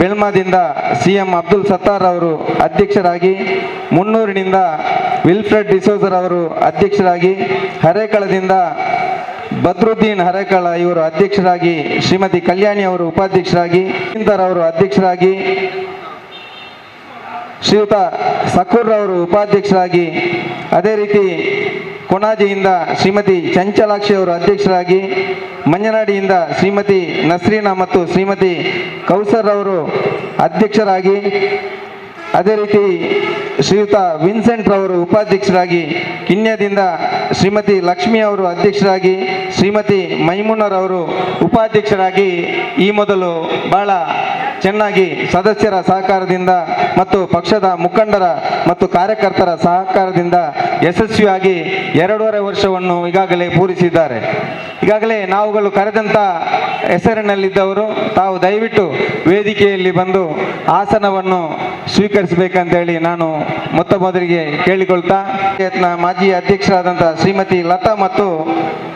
ಬೆಳ್ಮಾದಿಂದ CM ಅಬ್ದುಲ್ ಸತ್ತಾರ್ ಅವರು ಅಧ್ಯಕ್ಷರಾಗಿ, ಮುನ್ನೂರಿನಿಂದ ವಿಲ್ಫ್ರೆಡ್ ಡಿಸೋಜರ್ ಅವರು ಅಧ್ಯಕ್ಷರಾಗಿ, ಹರೇಕಳದಿಂದ ಬದ್ರುದ್ದೀನ್ ಹರೇಕಳ ಇವರು ಅಧ್ಯಕ್ಷರಾಗಿ, ಶ್ರೀಮತಿ ಕಲ್ಯಾಣಿ ಅವರು ಉಪಾಧ್ಯಕ್ಷರಾಗಿ, ಅವರು ಅಧ್ಯಕ್ಷರಾಗಿ, ಶ್ರೀಯುತ ಸಕೂರ್ ಅವರು ಉಪಾಧ್ಯಕ್ಷರಾಗಿ, ಅದೇ ರೀತಿ ಕೊಣಾಜಿಯಿಂದ ಶ್ರೀಮತಿ ಚಂಚಲಾಕ್ಷಿ ಅವರು ಅಧ್ಯಕ್ಷರಾಗಿ, ಮಂಜನಾಡಿಯಿಂದ ಶ್ರೀಮತಿ ನಸ್ರೀನಾ ಮತ್ತು ಶ್ರೀಮತಿ ಕೌಸರ್ ಅವರು ಅಧ್ಯಕ್ಷರಾಗಿ, ಅದೇ ರೀತಿ ಶ್ರೀಯುತ ವಿನ್ಸೆಂಟ್ ರವರು ಉಪಾಧ್ಯಕ್ಷರಾಗಿ, ಕಿನ್ಯದಿಂದ ಶ್ರೀಮತಿ ಲಕ್ಷ್ಮಿ ಅವರು ಅಧ್ಯಕ್ಷರಾಗಿ, ಶ್ರೀಮತಿ ಮೈಮುನರವರು ಉಪಾಧ್ಯಕ್ಷರಾಗಿ ಈ ಮೊದಲು ಬಹಳ ಚೆನ್ನಾಗಿ ಸದಸ್ಯರ ಸಹಕಾರದಿಂದ ಮತ್ತು ಪಕ್ಷದ ಮುಖಂಡರ ಮತ್ತು ಕಾರ್ಯಕರ್ತರ ಸಹಕಾರದಿಂದ ಯಶಸ್ವಿಯಾಗಿ 2.5 ವರ್ಷವನ್ನು ಈಗಾಗಲೇ ಪೂರಿಸಿದ್ದಾರೆ. ಈಗಾಗಲೇ ನಾವುಗಳು ಕರೆದಂಥ ಹೆಸರಿನಲ್ಲಿದ್ದವರು ತಾವು ದಯವಿಟ್ಟು ವೇದಿಕೆಯಲ್ಲಿ ಬಂದು ಆಸನವನ್ನು ಸ್ವೀಕರಿಸಬೇಕಂತೇಳಿ ನಾನು ಮೊದಲಿಗೆ ಕೇಳಿಕೊಳ್ತಾ, ಮಾಜಿ ಅಧ್ಯಕ್ಷರಾದಂಥ ಶ್ರೀಮತಿ ಲತಾ ಮತ್ತು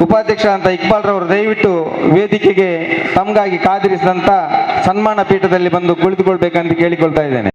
ಉಪಾಧ್ಯಕ್ಷರಾದಂಥ ಇಕ್ಬಾಲ್ ರವರು ದಯವಿಟ್ಟು ವೇದಿಕೆಗೆ ತಮಗಾಗಿ ಕಾದಿರಿಸಿದಂಥ ಸನ್ಮಾನ ಪೀಠದಲ್ಲಿ ಬಂದು ಕುಳಿತುಕೊಳ್ಬೇಕಂತ ಕೇಳಿಕೊಳ್ತಾ ಇದ್ದೇನೆ.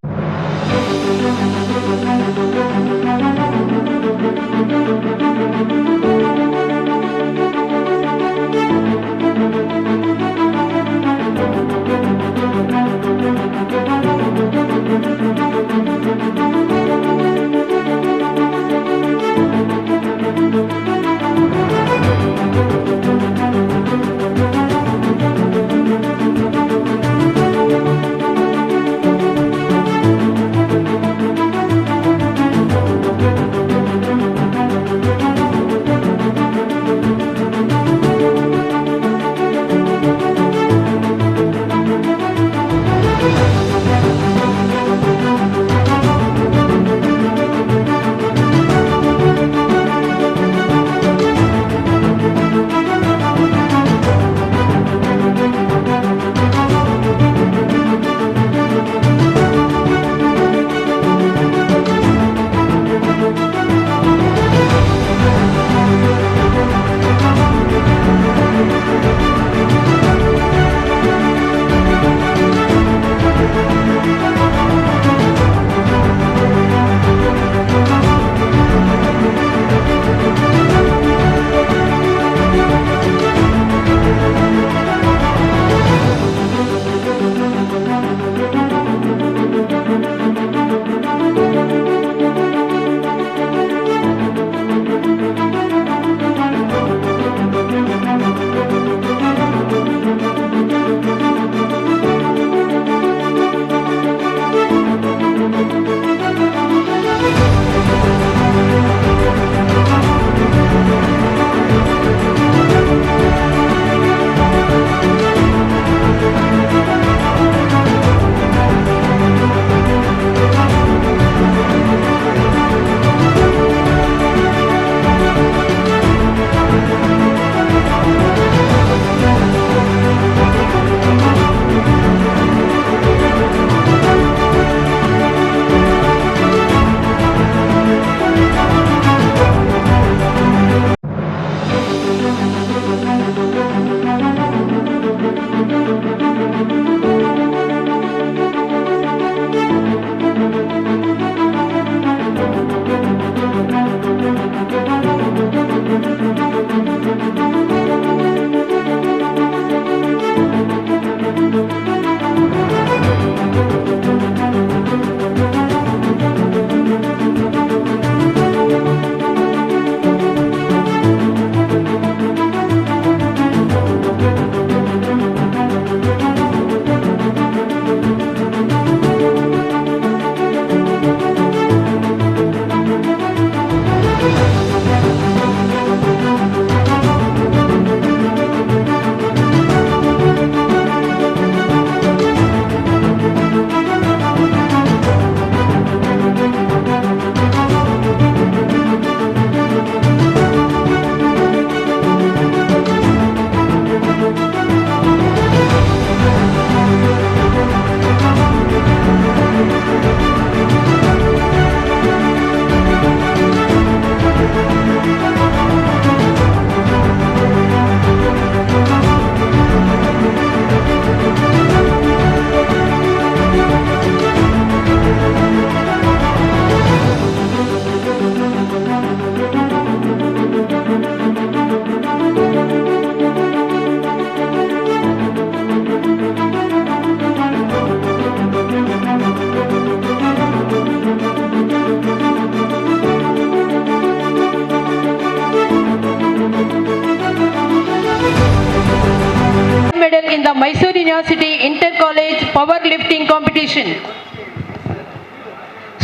powerlifting competition.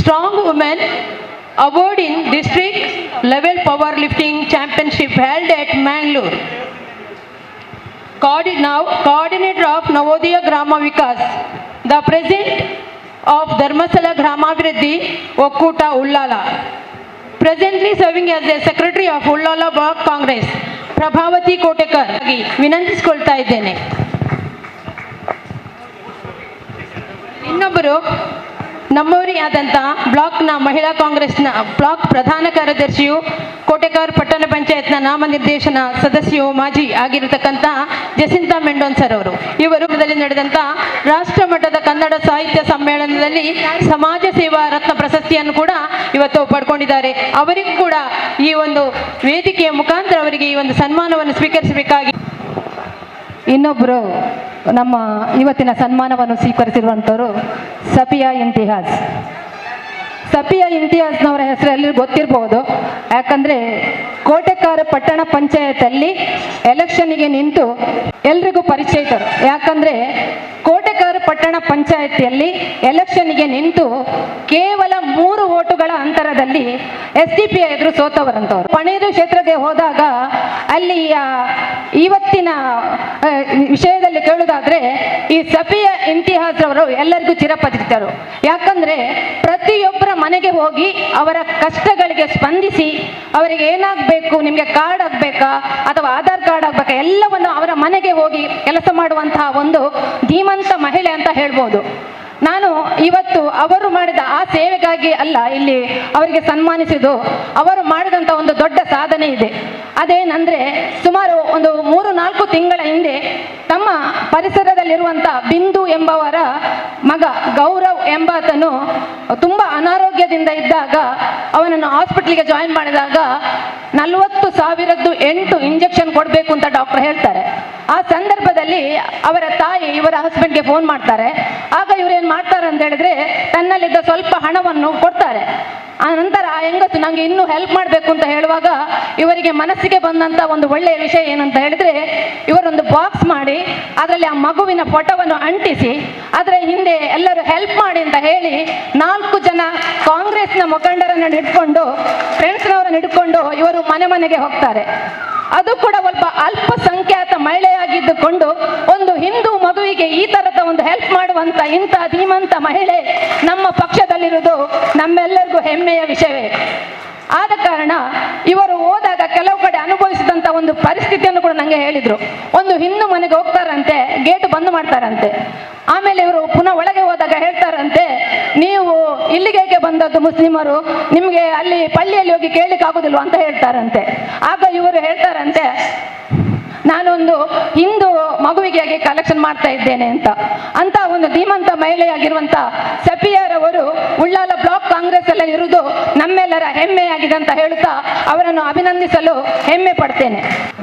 Strong Women Award in District Level Powerlifting Championship held at Mangalore. Coordinator of Navodaya Grama Vikas, the President of Dharmasala Gramaviruddhi Okkuta Ullala. Presently serving as the Secretary of Ullala Block Congress, Prabhavati Kotekar. ವಿನಂತಿಸಿಕೊಳ್ತಾ ಇದ್ದೇನೆ. ಇನ್ನೊಬ್ಬರು ನಮ್ಮವರೇ ಆದಂಥ ಬ್ಲಾಕ್ನ ಮಹಿಳಾ ಕಾಂಗ್ರೆಸ್ನ block ಪ್ರಧಾನ ಕಾರ್ಯದರ್ಶಿಯು, ಕೋಟೆಕಾರ್ ಪಟ್ಟಣ ಪಂಚಾಯತ್ನ ನಾಮನಿರ್ದೇಶನ ಸದಸ್ಯರು, ಮಾಜಿ ಆಗಿರತಕ್ಕಂಥ ಜಸಿಂತಾ ಮೆಂಡೋನ್ ಸರ್ ಅವರು. ಇವರು ನಡೆದಂಥ ರಾಷ್ಟ್ರ ಮಟ್ಟದ ಕನ್ನಡ ಸಾಹಿತ್ಯ ಸಮ್ಮೇಳನದಲ್ಲಿ ಸಮಾಜ ಸೇವಾ ರತ್ನ ಪ್ರಶಸ್ತಿಯನ್ನು ಕೂಡ ಇವತ್ತು ಪಡ್ಕೊಂಡಿದ್ದಾರೆ. ಅವರಿಗೂ ಕೂಡ ಈ ಒಂದು ವೇದಿಕೆಯ ಮುಖಾಂತರ ಅವರಿಗೆ ಈ ಒಂದು ಸನ್ಮಾನವನ್ನು ಸ್ವೀಕರಿಸಬೇಕಾಗಿ. ಇನ್ನೊಬ್ಬರು ನಮ್ಮ ಇವತ್ತಿನ ಸನ್ಮಾನವನ್ನು ಸ್ವೀಕರಿಸಿರುವಂಥವರು ಸಫಿಯಾ ಇಮ್ತಿಯಾಜ್. ಸಫಿಯಾ ಇಮ್ತಿಯಾಜ್ನವರ ಹೆಸರು ಎಲ್ಲರಿಗೂ ಗೊತ್ತಿರಬಹುದು. ಯಾಕಂದರೆ ಕೋಟೆಕಾರ ಪಟ್ಟಣ ಪಂಚಾಯತಲ್ಲಿ ಎಲೆಕ್ಷನ್ಗೆ ನಿಂತು ಎಲ್ರಿಗೂ ಪರಿಚಯಿತರು. ಯಾಕಂದರೆ ಕೋಟೆಕಾರ ಪಟ್ಟಣ ಪಂಚಾಯತಿಯಲ್ಲಿ ಎಲೆಕ್ಷನ್ಗೆ ನಿಂತು ಕೇವಲ 3 ಓಟುಗಳ ಅಂತರದಲ್ಲಿ SDP ಎದುರು ಸೋತವರಂತವರು. ಪಣೇದು ಕ್ಷೇತ್ರಕ್ಕೆ ಹೋದಾಗ ಅಲ್ಲಿ ಇವತ್ತಿನ ವಿಷಯದಲ್ಲಿ ಕೇಳುವುದಾದ್ರೆ ಈ ಸಫಿಯಾ ಇಮ್ತಿಯಾಜ್ ಅವರು ಎಲ್ಲರಿಗೂ ಚಿರಪರಿಚಿತರು. ಯಾಕಂದ್ರೆ ಪ್ರತಿಯೊಬ್ಬರ ಮನೆಗೆ ಹೋಗಿ ಅವರ ಕಷ್ಟಗಳಿಗೆ ಸ್ಪಂದಿಸಿ ಅವರಿಗೆ ಏನಾಗಬೇಕು, ನಿಮಗೆ ಕಾರ್ಡ್ ಆಗಬೇಕಾ ಅಥವಾ ಆಧಾರ್ ಕಾರ್ಡ್ ಆಗಬೇಕಾ, ಎಲ್ಲವನ್ನು ಅವರ ಮನೆಗೆ ಹೋಗಿ ಕೆಲಸ ಮಾಡುವಂತಹ ಒಂದು ಧೀಮಂತ ಮಹಿಳೆ ಅಂತ ಹೇಳ್ಬೋದು. ನಾನು ಇವತ್ತು ಅವರು ಮಾಡಿದ ಆ ಸೇವೆಗಾಗಿ ಅಲ್ಲ ಇಲ್ಲಿ ಅವರಿಗೆ ಸನ್ಮಾನಿಸಿದ್ದು, ಅವರು ಮಾಡಿದಂಥ ಒಂದು ದೊಡ್ಡ ಸಾಧನೆ ಇದೆ. ಅದೇನಂದ್ರೆ ಸುಮಾರು ಒಂದು 3-4 ತಿಂಗಳ ಹಿಂದೆ ತಮ್ಮ ಪರಿಸರದಲ್ಲಿರುವಂಥ ಬಿಂದು ಎಂಬವರ ಮಗ ಗೌರವ್ ಎಂಬಾತನು ತುಂಬ ಅನಾರೋಗ್ಯದಿಂದ ಇದ್ದಾಗ ಅವನನ್ನು ಹಾಸ್ಪಿಟ್ಲಿಗೆ ಜಾಯಿನ್ ಮಾಡಿದಾಗ 40,008 ಇಂಜೆಕ್ಷನ್ ಕೊಡಬೇಕು ಅಂತ ಡಾಕ್ಟರ್ ಹೇಳ್ತಾರೆ. ಆ ಸಂದರ್ಭದಲ್ಲಿ ಅವರ ತಾಯಿ ಇವರ ಹಸ್ಬೆಂಡ್ಗೆ ಫೋನ್ ಮಾಡ್ತಾರೆ. ಆಗ ಇವ್ರೇನು ಮಾಡ್ತಾರೆ ಅಂತ ಹೇಳಿದ್ರೆ ತನ್ನಲ್ಲಿದ್ದ ಸ್ವಲ್ಪ ಹಣವನ್ನು ಕೊಡ್ತಾರೆ. ಆ ನಂತರ ಆ ಹೆಂಗಸು ನನಗೆ ಇನ್ನೂ ಹೆಲ್ಪ್ ಮಾಡಬೇಕು ಅಂತ ಹೇಳುವಾಗ ಇವರಿಗೆ ಮನಸ್ಸಿಗೆ ಬಂದಂಥ ಒಂದು ಒಳ್ಳೆಯ ವಿಷಯ ಏನಂತ ಹೇಳಿದ್ರೆ ಇವರೊಂದು ಬಾಕ್ಸ್ ಮಾಡಿ ಅದರಲ್ಲಿ ಆ ಮಗುವಿನ ಫೋಟೋವನ್ನು ಅಂಟಿಸಿ ಅದರ ಹಿಂದೆ ಎಲ್ಲರೂ ಹೆಲ್ಪ್ ಮಾಡಿ ಅಂತ ಹೇಳಿ 4 ಜನ ಕಾಂಗ್ರೆಸ್ನ ಮುಖಂಡರನ್ನು ಹಿಡ್ಕೊಂಡು ಫ್ರೆಂಡ್ಸ್ನವರನ್ನು ಹಿಡ್ಕೊಂಡು ಇವರು ಮನೆ ಮನೆಗೆ ಹೋಗ್ತಾರೆ. ಅದು ಕೂಡ ಒಬ್ಬ ಅಲ್ಪಸಂಖ್ಯಾತ ಮಹಿಳೆಯಾಗಿದ್ದುಕೊಂಡು ಒಂದು ಹಿಂದೂ ಮಗುವಿಗೆ ಈ ತರದ ಒಂದು ಹೆಲ್ಪ್ ಮಾಡುವಂತ ಇಂಥ ಧೀಮಂತ ಮಹಿಳೆ ನಮ್ಮ ಪಕ್ಷದಲ್ಲಿರುವುದು ನಮ್ಮೆಲ್ಲರಿಗೂ ಹೆಮ್ಮೆಯ ವಿಷಯವೇ. ಆದ ಕಾರಣ ಇವರು ಹೋದಾಗ ಕೆಲವು ಕಡೆ ಅನುಭವಿಸಿದಂಥ ಒಂದು ಪರಿಸ್ಥಿತಿಯನ್ನು ಕೂಡ ನನಗೆ ಹೇಳಿದರು. ಒಂದು ಹಿಂದೂ ಮನೆಗೆ ಹೋಗ್ತಾರಂತೆ, ಗೇಟ್ ಬಂದ್ ಮಾಡ್ತಾರಂತೆ. ಆಮೇಲೆ ಇವರು ಪುನಃ ಒಳಗೆ ಹೋದಾಗ ಹೇಳ್ತಾರಂತೆ, ನೀವು ಇಲ್ಲಿಗೆ ಹೇಗೆ ಬಂದದ್ದು ಮುಸ್ಲಿಮರು, ನಿಮಗೆ ಅಲ್ಲಿ ಪಳ್ಳಿಯಲ್ಲಿ ಹೋಗಿ ಕೇಳಲಿಕ್ಕೆ ಆಗೋದಿಲ್ವ ಅಂತ ಹೇಳ್ತಾರಂತೆ. ಆಗ ಇವರು ಹೇಳ್ತಾರಂತೆ, ನಾನೊಂದು ಹಿಂದೂ ಮಗುವಿಗೆ ಕಲೆಕ್ಷನ್ ಮಾಡ್ತಾ ಇದ್ದೇನೆ ಅಂತ ಒಂದು ಧೀಮಂತ ಮಹಿಳೆಯಾಗಿರುವಂತ ಸಫಿಯಾರವರು ಉಳ್ಳಾಲ ಬ್ಲಾಕ್ ಕಾಂಗ್ರೆಸ್ ಅಲ್ಲಿ ಇರುವುದು ನಮ್ಮೆಲ್ಲರ ಹೆಮ್ಮೆಯಾಗಿದೆ ಅಂತ ಹೇಳುತ್ತಾ ಅವರನ್ನು ಅಭಿನಂದಿಸಲು ಹೆಮ್ಮೆ ಪಡ್ತೇನೆ.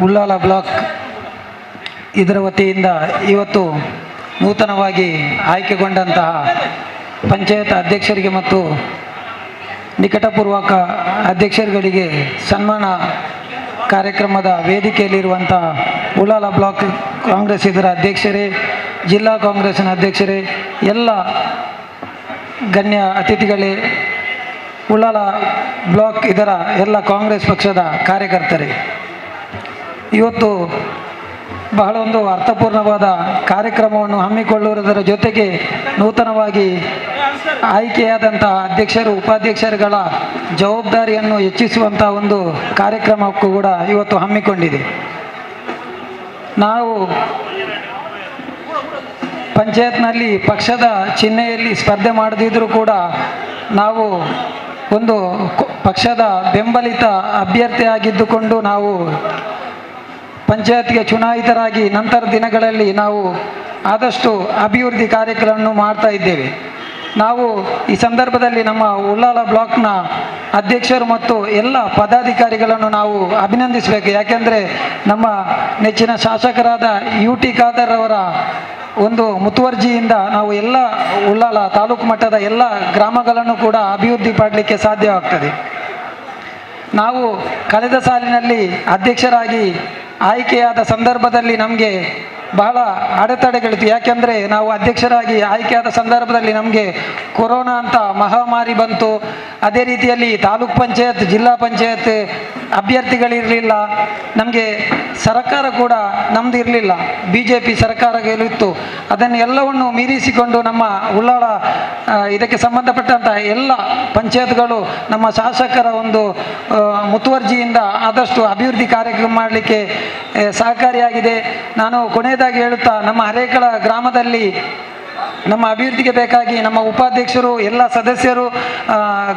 ಉಳ್ಳಾಲ ಬ್ಲಾಕ್ ಇದರ ವತಿಯಿಂದ ಇವತ್ತು ನೂತನವಾಗಿ ಆಯ್ಕೆಗೊಂಡಂತಹ ಪಂಚಾಯತ್ ಅಧ್ಯಕ್ಷರಿಗೆ ಮತ್ತು ನಿಕಟಪೂರ್ವಕ ಅಧ್ಯಕ್ಷರುಗಳಿಗೆ ಸನ್ಮಾನ ಕಾರ್ಯಕ್ರಮದ ವೇದಿಕೆಯಲ್ಲಿರುವಂಥ ಉಳ್ಳಾಲ ಬ್ಲಾಕ್ ಕಾಂಗ್ರೆಸ್ ಇದರ ಅಧ್ಯಕ್ಷರೇ, ಜಿಲ್ಲಾ ಕಾಂಗ್ರೆಸ್ಸಿನ ಅಧ್ಯಕ್ಷರೇ, ಎಲ್ಲ ಗಣ್ಯ ಅತಿಥಿಗಳೇ, ಉಳ್ಳಾಲ ಬ್ಲಾಕ್ ಇದರ ಎಲ್ಲ ಕಾಂಗ್ರೆಸ್ ಪಕ್ಷದ ಕಾರ್ಯಕರ್ತರೇ, ಇವತ್ತು ಬಹಳ ಒಂದು ಅರ್ಥಪೂರ್ಣವಾದ ಕಾರ್ಯಕ್ರಮವನ್ನು ಹಮ್ಮಿಕೊಳ್ಳುವುದರ ಜೊತೆಗೆ ನೂತನವಾಗಿ ಆಯ್ಕೆಯಾದಂಥ ಅಧ್ಯಕ್ಷರು ಉಪಾಧ್ಯಕ್ಷರುಗಳ ಜವಾಬ್ದಾರಿಯನ್ನು ಹೆಚ್ಚಿಸುವಂಥ ಒಂದು ಕಾರ್ಯಕ್ರಮಕ್ಕೂ ಕೂಡ ಇವತ್ತು ಹಮ್ಮಿಕೊಂಡಿದೆ. ನಾವು ಪಂಚಾಯತ್ನಲ್ಲಿ ಪಕ್ಷದ ಚಿಹ್ನೆಯಲ್ಲಿ ಸ್ಪರ್ಧೆ ಮಾಡದಿದ್ದರೂ ಕೂಡ ನಾವು ಒಂದು ಪಕ್ಷದ ಬೆಂಬಲಿತ ಅಭ್ಯರ್ಥಿಯಾಗಿದ್ದುಕೊಂಡು ನಾವು ಪಂಚಾಯತ್ಗೆ ಚುನಾಯಿತರಾಗಿ ನಂತರ ದಿನಗಳಲ್ಲಿ ನಾವು ಆದಷ್ಟು ಅಭಿವೃದ್ಧಿ ಕಾರ್ಯಕ್ರಮವನ್ನು ಮಾಡ್ತಾ ಇದ್ದೇವೆ. ನಾವು ಈ ಸಂದರ್ಭದಲ್ಲಿ ನಮ್ಮ ಉಳ್ಳಾಲ ಬ್ಲಾಕ್ನ ಅಧ್ಯಕ್ಷರು ಮತ್ತು ಎಲ್ಲ ಪದಾಧಿಕಾರಿಗಳನ್ನು ನಾವು ಅಭಿನಂದಿಸಬೇಕು. ಯಾಕೆಂದರೆ ನಮ್ಮ ನೆಚ್ಚಿನ ಶಾಸಕರಾದ UT ಖಾದರ್ ಅವರ ಒಂದು ಮುತುವರ್ಜಿಯಿಂದ ನಾವು ಎಲ್ಲ ಉಳ್ಳಾಲ ತಾಲೂಕು ಮಟ್ಟದ ಎಲ್ಲ ಗ್ರಾಮಗಳನ್ನು ಕೂಡ ಅಭಿವೃದ್ಧಿ ಪಡಲಿಕ್ಕೆ ಸಾಧ್ಯವಾಗ್ತದೆ. ನಾವು ಕಳೆದ ಸಾಲಿನಲ್ಲಿ ಅಧ್ಯಕ್ಷರಾಗಿ ಆಯ್ಕೆಯಾದ ಸಂದರ್ಭದಲ್ಲಿ ನಮಗೆ ಬಹಳ ಅಡೆತಡೆಗಳಿತ್ತು. ಯಾಕೆಂದರೆ ನಾವು ಅಧ್ಯಕ್ಷರಾಗಿ ಆಯ್ಕೆಯಾದ ಸಂದರ್ಭದಲ್ಲಿ ನಮಗೆ ಕೊರೋನಾ ಅಂತ ಮಹಾಮಾರಿ ಬಂತು. ಅದೇ ರೀತಿಯಲ್ಲಿ ತಾಲೂಕ್ ಪಂಚಾಯತ್, ಜಿಲ್ಲಾ ಪಂಚಾಯತ್ ಅಭ್ಯರ್ಥಿಗಳಿರಲಿಲ್ಲ. ನಮಗೆ ಸರ್ಕಾರ ಕೂಡ ನಮ್ಮದು ಇರಲಿಲ್ಲ, BJP ಸರ್ಕಾರಗಳಿತ್ತು. ಅದನ್ನೆಲ್ಲವನ್ನು ಮೀರಿಸಿಕೊಂಡು ನಮ್ಮ ಉಳ್ಳಾಳ ಇದಕ್ಕೆ ಸಂಬಂಧಪಟ್ಟಂತಹ ಎಲ್ಲ ಪಂಚಾಯತ್ಗಳು ನಮ್ಮ ಶಾಸಕರ ಒಂದು ಮುತುವರ್ಜಿಯಿಂದ ಆದಷ್ಟು ಅಭಿವೃದ್ಧಿ ಕಾರ್ಯಕ್ರಮ ಮಾಡಲಿಕ್ಕೆ ಸಹಕಾರಿಯಾಗಿದೆ. ನಾನು ಕೊನೆಯದಾಗಿ ಹೇಳುತ್ತಾ, ನಮ್ಮ ಹರೇಕಳ ಗ್ರಾಮದಲ್ಲಿ ನಮ್ಮ ಅಭಿವೃದ್ಧಿಗೆ ಬೇಕಾಗಿ ನಮ್ಮ ಉಪಾಧ್ಯಕ್ಷರು, ಎಲ್ಲ ಸದಸ್ಯರು,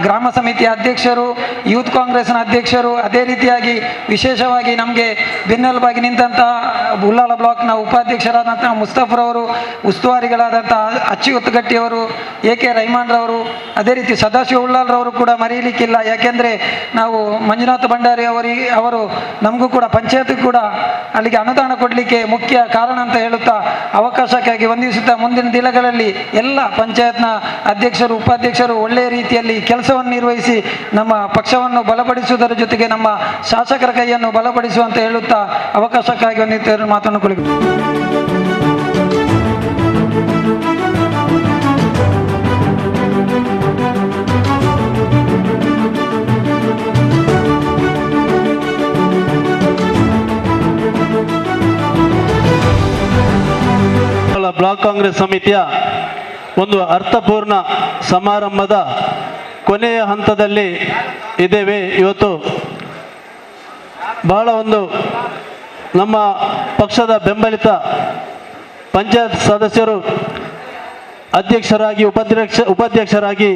ಗ್ರಾಮ ಸಮಿತಿಯ ಅಧ್ಯಕ್ಷರು, ಯೂತ್ ಕಾಂಗ್ರೆಸ್ನ ಅಧ್ಯಕ್ಷರು, ಅದೇ ರೀತಿಯಾಗಿ ವಿಶೇಷವಾಗಿ ನಮಗೆ ಬೆನ್ನೆಲುಬಾಗಿ ನಿಂತಹ ಉಳ್ಳಾಲ ಬ್ಲಾಕ್ನ ಉಪಾಧ್ಯಕ್ಷರಾದಂತಹ ಮುಸ್ತಫರವರು, ಉಸ್ತುವಾರಿಗಳಾದಂತಹ ಅಚ್ಯುತಗಟ್ಟಿಯವರು, AK ರೈಮಾನ್ರವರು, ಅದೇ ರೀತಿ ಸದಾಶಿವ ಉಳ್ಳಾಲ್ರವರು ಕೂಡ ಮರೆಯಲಿಕ್ಕಿಲ್ಲ. ಯಾಕೆಂದರೆ ನಾವು ಮಂಜುನಾಥ ಭಂಡಾರಿ ಅವರು ನಮಗೂ ಕೂಡ ಪಂಚಾಯತ್ ಕೂಡ ಅಲ್ಲಿಗೆ ಅನುದಾನ ಕೊಡಲಿಕ್ಕೆ ಮುಖ್ಯ ಕಾರಣ ಅಂತ ಹೇಳುತ್ತಾ ಅವಕಾಶಕ್ಕಾಗಿ ವಂದಿಸುತ್ತಾ, ಮುಂದಿನ ದಿನಗಳಲ್ಲಿ ಎಲ್ಲ ಪಂಚಾಯತ್ನ ಅಧ್ಯಕ್ಷರು, ಉಪಾಧ್ಯಕ್ಷರು ಒಳ್ಳೆಯ ರೀತಿಯಲ್ಲಿ ಕೆಲಸವನ್ನು ನಿರ್ವಹಿಸಿ ನಮ್ಮ ಪಕ್ಷವನ್ನು ಬಲಪಡಿಸುವುದರ ಜೊತೆಗೆ ನಮ್ಮ ಶಾಸಕರ ಕೈಯನ್ನು ಬಲಪಡಿಸುವಂತ ಹೇಳುತ್ತಾ ಅವಕಾಶಕ್ಕಾಗಿ ಒಂದಿಷ್ಟು ಮಾತನ್ನು ಕೊಡಬೇಕು. ಬ್ಲಾಕ್ ಕಾಂಗ್ರೆಸ್ ಸಮಿತಿಯ ಒಂದು ಅರ್ಥಪೂರ್ಣ ಸಮಾರಂಭದ ಕೊನೆಯ ಹಂತದಲ್ಲಿ ಇದ್ದೇವೆ. ಇವತ್ತು ಬಹಳ ಒಂದು ನಮ್ಮ ಪಕ್ಷದ ಬೆಂಬಲಿತ ಪಂಚಾಯತ್ ಸದಸ್ಯರು ಅಧ್ಯಕ್ಷರಾಗಿ ಉಪಾಧ್ಯಕ್ಷರಾಗಿ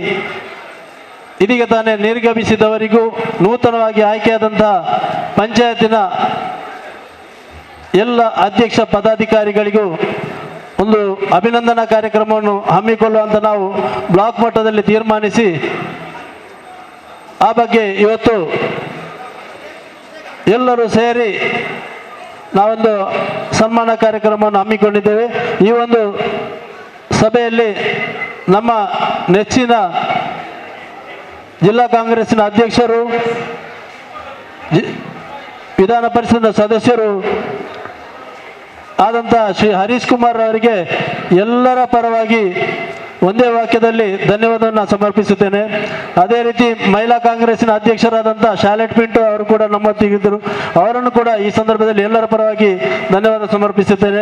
ಇದೀಗ ತಾನೇ ನಿರ್ಗಮಿಸಿದವರಿಗೂ ನೂತನವಾಗಿ ಆಯ್ಕೆಯಾದಂಥ ಪಂಚಾಯತಿನ ಎಲ್ಲ ಅಧ್ಯಕ್ಷ ಪದಾಧಿಕಾರಿಗಳಿಗೂ ಒಂದು ಅಭಿನಂದನಾ ಕಾರ್ಯಕ್ರಮವನ್ನು ಹಮ್ಮಿಕೊಳ್ಳುವಂತ ನಾವು ಬ್ಲಾಕ್ ಮಟ್ಟದಲ್ಲಿ ತೀರ್ಮಾನಿಸಿ ಆ ಬಗ್ಗೆ ಇವತ್ತು ಎಲ್ಲರೂ ಸೇರಿ ನಾವೊಂದು ಸನ್ಮಾನ ಕಾರ್ಯಕ್ರಮವನ್ನು ಹಮ್ಮಿಕೊಂಡಿದ್ದೇವೆ. ಈ ಒಂದು ಸಭೆಯಲ್ಲಿ ನಮ್ಮ ನೆಚ್ಚಿನ ಜಿಲ್ಲಾ ಕಾಂಗ್ರೆಸ್ಸಿನ ಅಧ್ಯಕ್ಷರು, ವಿಧಾನ ಪರಿಷತ್ನ ಸದಸ್ಯರು ಆದಂಥ ಶ್ರೀ ಹರೀಶ್ ಕುಮಾರ್ ಅವರಿಗೆ ಎಲ್ಲರ ಪರವಾಗಿ ಒಂದೇ ವಾಕ್ಯದಲ್ಲಿ ಧನ್ಯವಾದವನ್ನು ಸಮರ್ಪಿಸುತ್ತೇನೆ. ಅದೇ ರೀತಿ ಮಹಿಳಾ ಕಾಂಗ್ರೆಸ್ಸಿನ ಅಧ್ಯಕ್ಷರಾದಂಥ ಶಾಲೆಟ್ ಪಿಂಟು ಅವರು ಕೂಡ ನಮ್ಮೊತ್ತಿಗಿದ್ದರು. ಅವರನ್ನು ಕೂಡ ಈ ಸಂದರ್ಭದಲ್ಲಿ ಎಲ್ಲರ ಪರವಾಗಿ ಧನ್ಯವಾದ ಸಮರ್ಪಿಸುತ್ತೇನೆ.